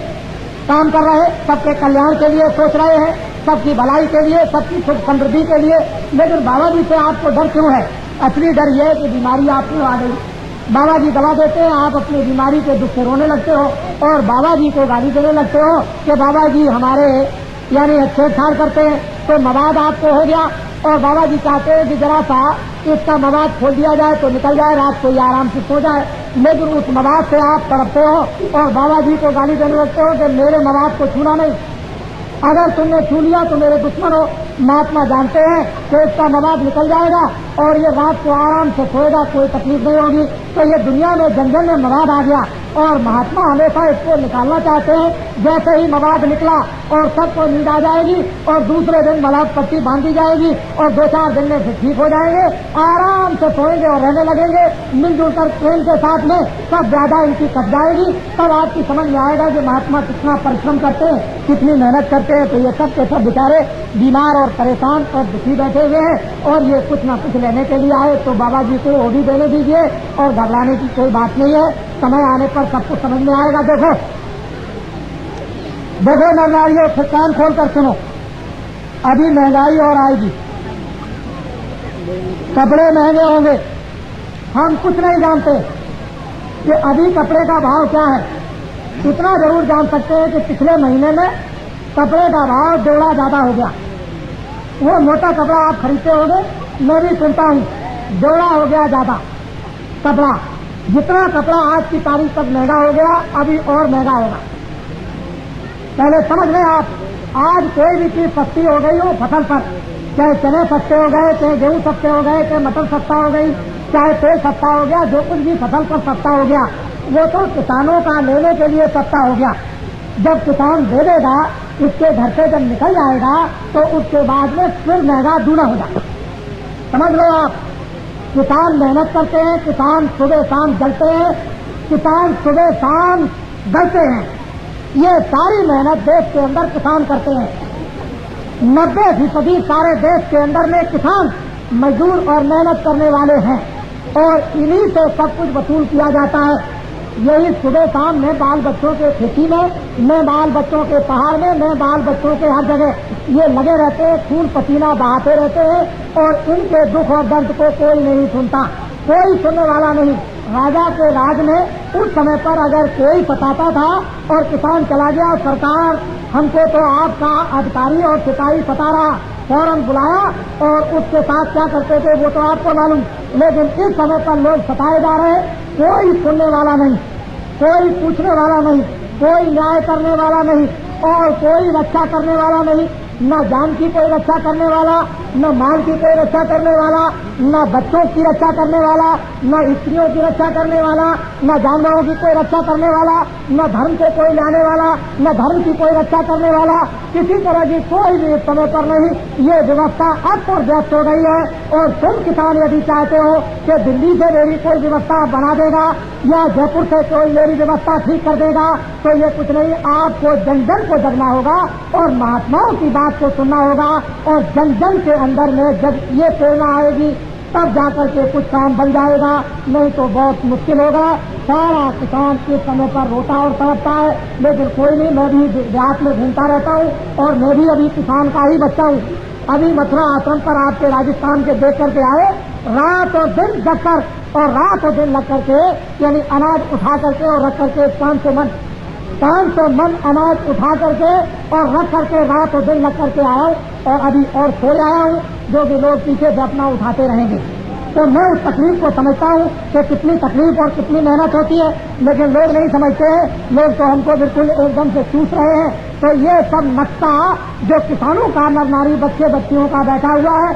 काम कर रहे, सबके कल्याण के लिए सोच रहे हैं, सबकी भलाई के लिए, सबकी सुख समृद्धि के लिए। लेकिन बाबा जी से आपको डर क्यों है? असली डर यह है कि बीमारी आपको आ गई, बाबा जी दवा देते हैं, आप अपनी बीमारी के दुख से रोने लगते हो और बाबा जी को गाली देने लगते हो कि बाबा जी हमारे यानी छेड़छाड़ करते हैं। तो मवाद आपको हो गया और बाबा जी चाहते हैं कि जरा सा इसका मवाद खोल दिया जाए तो निकल जाए, रात को ये आराम से सो जाए। लेकिन उस मवाद से आप तड़पते हो और बाबा जी को गाली देने लगते हो कि मेरे मवाद को छूना नहीं, अगर तुमने छू लिया तो मेरे दुश्मन हो। महात्मा जानते हैं कि इसका मवाद निकल जाएगा और ये रात को आराम से सोएगा, कोई तकलीफ नहीं होगी। तो ये दुनिया में जन जन में मवाद आ गया और महात्मा हमेशा इसको निकालना चाहते हैं। जैसे ही मवाद निकला और सबको नींद आ जाएगी और दूसरे दिन मलाद पट्टी बांधी जाएगी और 2-4 दिन में फिर ठीक हो जाएंगे, आराम से सोएंगे और रहने लगेंगे मिलजुल कर प्रेम के साथ में। सब ज्यादा इनकी कट जाएगी, तब आपकी समझ में आएगा कि महात्मा कितना परिश्रम करते हैं, कितनी मेहनत करते हैं। तो ये सब के सब बेचारे बीमार और परेशान और दुखी बैठे हुए हैं और ये कुछ न कुछ लेने के लिए आए। तो बाबा जी को वो भी देने दीजिए और घबराने की कोई बात नहीं है, समय आने पर सब कुछ समझ में आएगा। देखो देखो नारियों, फिर कान खोल कर सुनो, अभी महंगाई और आएगी, कपड़े महंगे होंगे। हम कुछ नहीं जानते कि अभी कपड़े का भाव क्या है, इतना जरूर जान सकते हैं कि पिछले महीने में कपड़े का भाव 2 गुना ज्यादा हो गया। वो मोटा कपड़ा आप खरीदते होंगे, मैं भी सुनता हूँ, 2 गुना हो गया ज्यादा कपड़ा। जितना कपड़ा आज की तारीख तक महंगा हो गया, अभी और महंगा होगा। पहले समझ लें आप, आज कोई भी चीज सस्ती हो गई हो फसल पर, चाहे चने सस्ते हो गए, चाहे गेहूं सस्ते हो गए, चाहे मटर सस्ता हो गई, चाहे तेल सस्ता हो गया, जो कुछ भी फसल पर सस्ता हो गया वो तो किसानों का लेने के लिए सस्ता हो गया। जब किसान दे देगा, इसके घर से जब निकल जाएगा तो उसके बाद में फिर महंगा दूना हो जाएगा। समझ लो आप, किसान मेहनत करते हैं, किसान सुबह शाम जलते हैं, किसान सुबह शाम गलते हैं। ये सारी मेहनत देश के अंदर किसान करते हैं। 90% सारे देश के अंदर में किसान मजदूर और मेहनत करने वाले हैं और इन्हीं से सब कुछ वसूल किया जाता है। यही सुबह शाम में बाल बच्चों के खेती में बाल बच्चों के पहाड़ में बाल बच्चों के हर जगह ये लगे रहते हैं, खून पसीना बहाते रहते हैं और इनके दुख और दर्द को कोई नहीं सुनता, कोई सुनने वाला नहीं। राजा के राज में उस समय पर अगर कोई बताता था और किसान चला गया, सरकार हमको तो आपका अधिकारी और सिपाही सता रहा, फौरन बुलाया और उसके साथ क्या करते थे वो तो आपको मालूम। लेकिन इस समय पर लोग सताए जा रहे हैं, कोई सुनने वाला नहीं, कोई पूछने वाला नहीं, कोई न्याय करने वाला नहीं और कोई रक्षा करने वाला नहीं। न जान की कोई रक्षा करने वाला, न माल की कोई रक्षा करने वाला, न बच्चों की रक्षा करने वाला, न स्त्रियों की रक्षा करने वाला, न जानवरों की कोई रक्षा करने वाला, न धर्म से कोई लाने वाला, न धर्म की कोई रक्षा करने वाला, किसी तरह की कोई भी समय पर नहीं। ये व्यवस्था अब और व्यस्त हो गई है और तुम किसान यदि चाहते हो कि दिल्ली से मेरी कोई व्यवस्था बना देगा या जयपुर से कोई मेरी व्यवस्था ठीक कर देगा, तो ये कुछ नहीं। आपको जन जन को जगना होगा और महात्माओं की बात को सुनना होगा और जन जन के अंदर में जब ये प्रेरणा आएगी तब जाकर के कुछ काम बन जाएगा, नहीं तो बहुत मुश्किल होगा। सारा किसान इस समय पर रोता और तड़पता है, लेकिन कोई नहीं। मैं भी देहात में घूमता रहता हूँ और मैं भी अभी किसान का ही बच्चा हूँ। अभी मथुरा आश्रम पर आपके राजस्थान के देख करके आए, रात और दिन जग कर और रात और दिन लग करके यानी अनाज उठा करके और रख करके 500 मन अनाज उठा करके और रख करके रात और दिन लग करके आया और अभी और सोए आया हूँ, जो कि लोग पीछे से अपना उठाते रहेंगे। तो मैं उस तकलीफ को समझता हूँ कि कितनी तकलीफ और कितनी मेहनत होती है, लेकिन लोग नहीं समझते हैं। लोग तो हमको बिल्कुल एकदम से चूस रहे हैं। तो ये सब नक्शा जो किसानों का नर नारी बच्चे बच्चियों का बैठा हुआ है,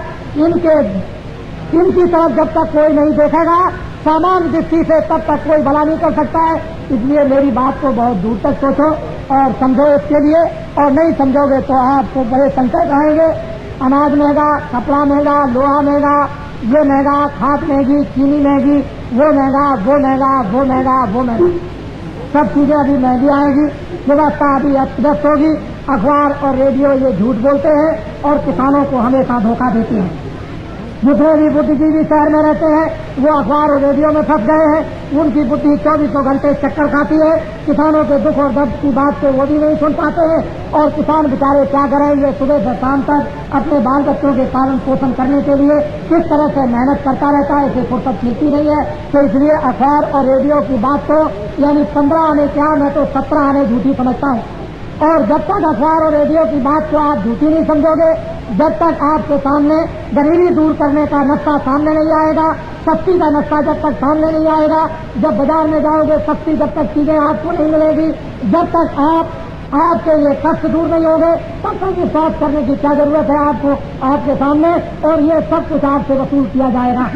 इनकी तरफ जब तक कोई नहीं देखेगा सामान्य दृष्टि से, तब तक कोई भला नहीं कर सकता है। इसलिए मेरी बात को बहुत दूर तक सोचो और समझो इसके लिए, और नहीं समझोगे तो आपको बड़े संकट आएंगे। अनाज महंगा, कपड़ा महंगा, लोहा महंगा, ये महंगा, खाद महंगी, चीनी महंगी, वो महंगा, वो महंगा, वो महंगा, वो महंगा, सब चीजें अभी महंगी आएगी। व्यवस्था अभी अस्त होगी। अखबार और रेडियो ये झूठ बोलते हैं और किसानों को हमेशा धोखा देते हैं। जितने भी बुद्धिजीवी शहर में रहते हैं वो अखबार और रेडियो में फंस गए हैं। उनकी बुद्धि 24 घंटे चक्कर खाती है। किसानों के दुख और दर्द की बात को वो भी नहीं सुन पाते हैं और किसान बेचारे क्या करें, ये सुबह से शाम तक अपने बाल बच्चों के पालन पोषण करने के लिए किस तरह से मेहनत करता रहता है, इसे फुर्सत मिलती नहीं है। तो इसलिए अखबार और रेडियो की बात को यानी 15 आने क्या, मैं तो 17 आने झूठी समझता हूँ। और जब तक अखबार और रेडियो की बात को आप झूठी नहीं समझोगे, जब तक आपके सामने गरीबी दूर करने का नक्शा सामने नहीं आएगा, सस्ती का नक्शा जब तक सामने नहीं आएगा, जब बाजार में जाओगे सस्ती जब तक चीजें आपको नहीं मिलेगी, जब तक आपके ये कष्ट दूर नहीं होंगे, तब तक विश्वास करने की क्या जरूरत है आपको आपके सामने। और ये सब कुछ आपसे वसूल किया जाएगा।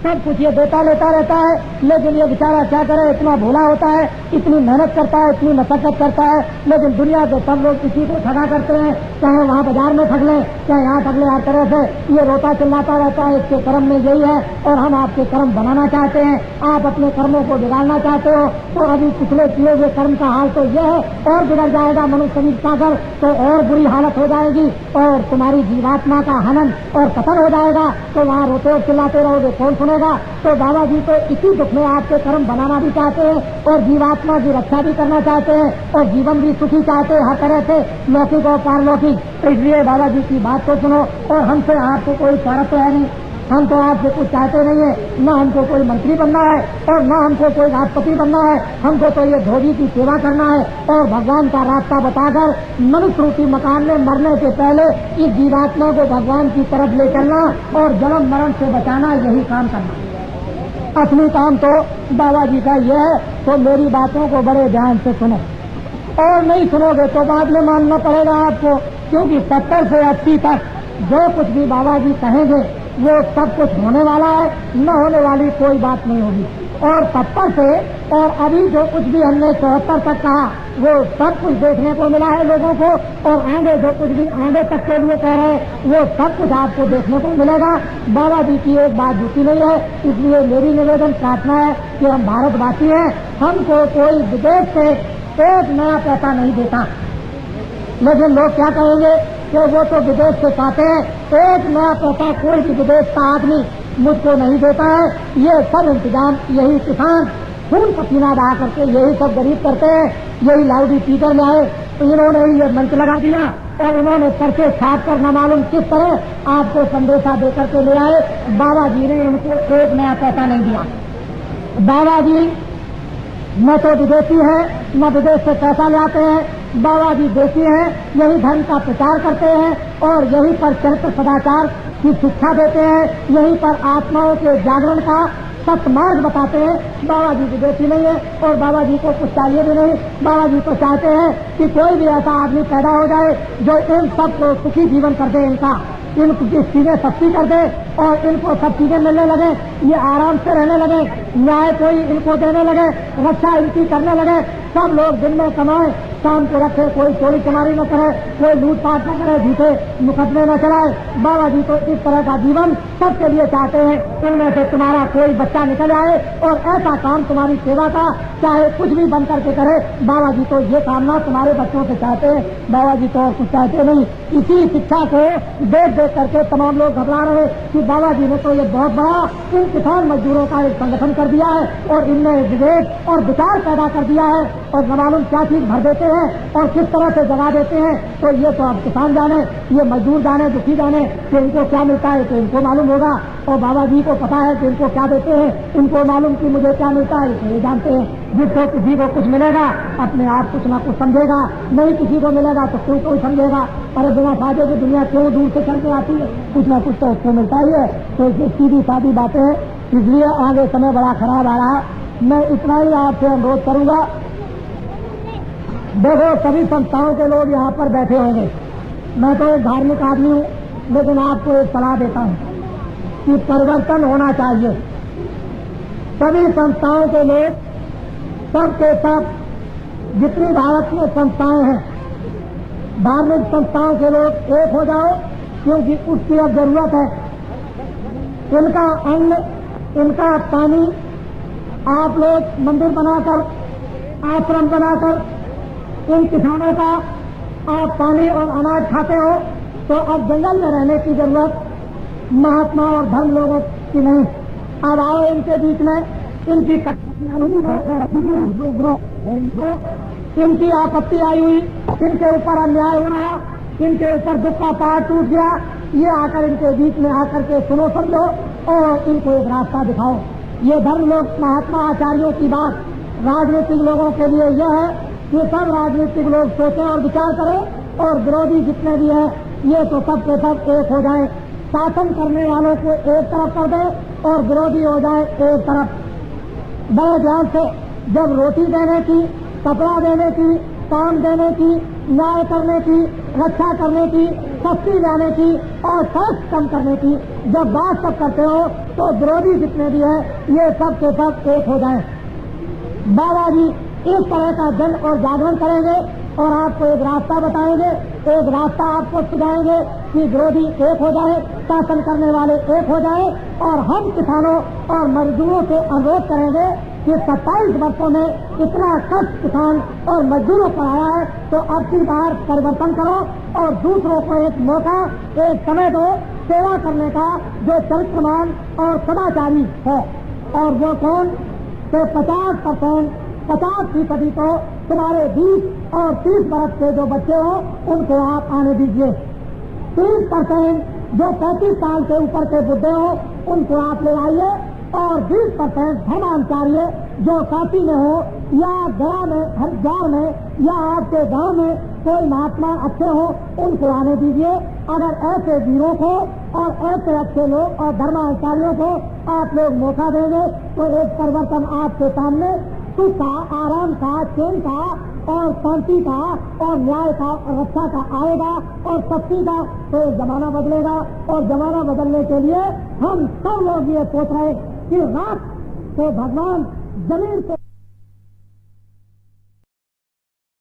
सब कुछ ये देता लेता रहता है, लेकिन ये बेचारा क्या करे, इतना भोला होता है, इतनी मेहनत करता है, इतनी मशक्कत करता है, लेकिन दुनिया के सब लोग किसी को ठगा करते हैं, चाहे वहाँ बाजार में ठग लें, चाहे यहाँ ठग लें। हर तरह से ये रोता चिल्लाता रहता है, इसके कर्म में यही है और हम आपके कर्म बनाना चाहते हैं, आप अपने कर्मों को बिगाड़ना चाहते हो। तो अभी पिछले किए हुए कर्म का हाल तो यह है, और बिगड़ जाएगा मनुष्य शरीर का घर, तो और बुरी हालत हो जाएगी और तुम्हारी जीवात्मा का हनन और कतल हो जाएगा। तो वहाँ रोते और चिल्लाते रहोगे, कौन सुनेगा। तो बाबा जी तो इसी दुख में आपके कर्म बनाना भी चाहते हैं और जीवात्मा की रक्षा भी करना चाहते हैं और जीवन भी सुखी चाहते हैं, हर तरह से लौकिक और पारलौकिक। तो इसलिए बाबा जी की बात को सुनो। और हमसे आपको कोई स्वार्थ तो है नहीं, हम तो आपसे कुछ चाहते नहीं है, न हमको कोई मंत्री बनना है और न हमको कोई राष्ट्रपति बनना है। हमको तो ये धोबी की सेवा करना है और भगवान का रास्ता बताकर मनुष्य रूपी मकान में मरने से पहले इस जीवात्मा को भगवान की तरफ ले चलना और जन्म मरण से बचाना, यही काम करना। असली काम तो बाबा जी का यह है। तो मेरी बातों को बड़े ध्यान से सुनो और नहीं सुनोगे तो बाद में मानना पड़ेगा आपको, क्योंकि 70 से 80 तक जो कुछ भी बाबा जी कहेंगे वो सब कुछ होने वाला है, न होने वाली कोई बात नहीं होगी। और 70 से और अभी जो कुछ भी हमने 74 तक कहा वो सब कुछ देखने को मिला है लोगों को, और आगे जो कुछ भी आगे तक के लिए कह रहे हैं वो सब कुछ आपको देखने को मिलेगा। बाबा जी की एक बात झूठी नहीं है, इसलिए मेरी निवेदन प्रार्थना है कि हम भारतवासी हैं, हमको कोई विदेश से एक नया पैसा नहीं देता। लेकिन लोग क्या कहेंगे कि वो तो विदेश से खाते हैं, एक नया पैसा कोई भी विदेश का आदमी मुझको नहीं देता है। ये सब इंतजाम यही किसान खून पसीना बहा करके यही सब गरीब करते हैं। यही लाउडी स्पीकर में आए तो इन्होंने ये मंच लगा दिया और इन्होंने करके छाप कर न मालूम किस तरह आपको संदेशा देकर के ले आए। बाबा जी ने उनको एक नया पैसा नहीं दिया। बाबा जी न तो विदेशी है न विदेश से पैसा ले आते हैं। बाबा जी देशी हैं, यही धर्म का प्रचार करते हैं और यहीं पर चरित्र सदाचार की शिक्षा देते हैं, यहीं पर आत्माओं के जागरण का सत्मार्ग बताते हैं। बाबा जी विदेशी नहीं है और बाबा जी को कुछ चाहिए भी नहीं। बाबा जी तो चाहते हैं कि कोई भी ऐसा आदमी पैदा हो जाए जो इन सबको सुखी जीवन कर दे, इनकी चीजें सस्ती कर दे और इनको सब चीजें मिलने लगे, ये आराम से रहने लगे, न्याय कोई इनको देने लगे, रक्षा इनकी करने लगे, सब लोग दिन में कमाए शाम को रखे, कोई चोरी चमारी न करे, कोई लूटपाट न करे, झूठे मुकदमे न चलाए। बाबा जी तो इस तरह का जीवन सबके लिए चाहते हैं। इनमें से तुम्हारा कोई बच्चा निकल आए और ऐसा काम तुम्हारी सेवा का चाहे कुछ भी बन करके करे, बाबा जी तो ये कामना तुम्हारे बच्चों से चाहते हैं। बाबा जी तो और कुछ चाहते नहीं। इसी शिक्षा को देख देख करके तमाम लोग घबरा रहे कि बाबा जी ने तो ये बहुत बड़ा इन किसान मजदूरों का एक संगठन कर दिया है और इनमें विवेक और विचार पैदा कर दिया है और न मालूम क्या चीज भर देते हैं और किस तरह से जगा देते हैं। तो ये तो अब किसान जाने, ये मजदूर जाने, दुखी जाने कि इनको क्या मिलता है तो इनको मालूम होगा, और बाबा जी को पता है कि इनको क्या देते हैं, इनको मालूम कि मुझे क्या मिलता है तो ये जानते हैं। जिसको किसी को कुछ मिलेगा अपने आप कुछ ना कुछ समझेगा, नहीं किसी को मिलेगा तो क्यों कोई समझेगा। अरे बिना फायदे की दुनिया क्यों दूर से चल के आती है, कुछ ना कुछ तो उसको मिलता ही है। तो ये सीधी सादी बातें हैं, इसलिए आगे समय बड़ा खराब आ रहा। मैं इतना ही आपसे अनुरोध करूंगा, देखो सभी संस्थाओं के लोग यहाँ पर बैठे होंगे, मैं तो एक धार्मिक आदमी हूँ, लेकिन आपको एक सलाह देता हूँ कि परिवर्तन होना चाहिए। सभी संस्थाओं के लोग, सबके सब जितनी भारत में संस्थाएं हैं, धार्मिक संस्थाओं के लोग एक हो जाओ, क्योंकि उसकी अब जरूरत है। इनका अन्न, इनका पानी, आप लोग मंदिर बनाकर, आश्रम बनाकर इन किसानों का आप पानी और अनाज खाते हो, तो अब जंगल में रहने की जरूरत महात्मा और धर्म लोगों की नहीं। अब आओ इनके बीच में, इनकी आपत्ति आई हुई, इनके ऊपर अन्याय हो रहा, इनके ऊपर दुख का पहाड़ टूट गया, ये आकर इनके बीच में आकर के सुनो समझो और इनको एक रास्ता दिखाओ। ये धर्म लोग, महात्मा आचार्यों की बात राजनीतिक लोगों के लिए यह है कि सब राजनीतिक लोग सोचें और विचार करें और विरोधी जितने भी हैं ये तो सब के सब एक हो जाए, शासन करने वालों को एक तरफ कर दे और विरोधी हो जाए एक तरफ। बड़े ध्यान से, जब रोटी देने की, कपड़ा देने की, काम देने की, न्याय करने की, रक्षा करने की, सस्ती लाने की और टैक्स कम करने की जब बात सब करते हो तो विरोधी जितने भी हैं ये सब के सब एक हो जाए। बाबा जी इस तरह का जन और जागरण करेंगे और आपको एक रास्ता बताएंगे, एक रास्ता आपको सुझाएंगे कि विरोधी एक हो जाए, शासन करने वाले एक हो जाए। और हम किसानों और मजदूरों से अनुरोध करेंगे कि 27 वर्षों में इतना कष्ट किसान और मजदूरों पर आया है, तो अब की बार परिवर्तन करो और दूसरों को एक मौका, एक समय दो सेवा करने का, जो चरित्रमान और सदाचारी है। और वो कौन से 50% तो तुम्हारे 20 और 30 वर्ष के जो बच्चे हो उनको आप आने दीजिए। 30% जो 35 साल के ऊपर के बुढ़े हो उनको आप ले आइए और 20% धर्माचार्य जो काशी में हो या गया में, हरिद्वार में या आपके गांव में कोई महात्मा अच्छे हो उनको आने दीजिए। अगर ऐसे वीरों को और ऐसे अच्छे लोग और धर्माचार्यों को आप लोग मौका देंगे तो एक परिवर्तन आपके सामने सुख का, आराम का, चैन का और शांति का और न्याय का और रक्षा का आएगा और शक्ति का। तो जमाना बदलेगा और जमाना बदलने के लिए हम सब लोग ये सोच रहे कि रात तो भगवान जमीन से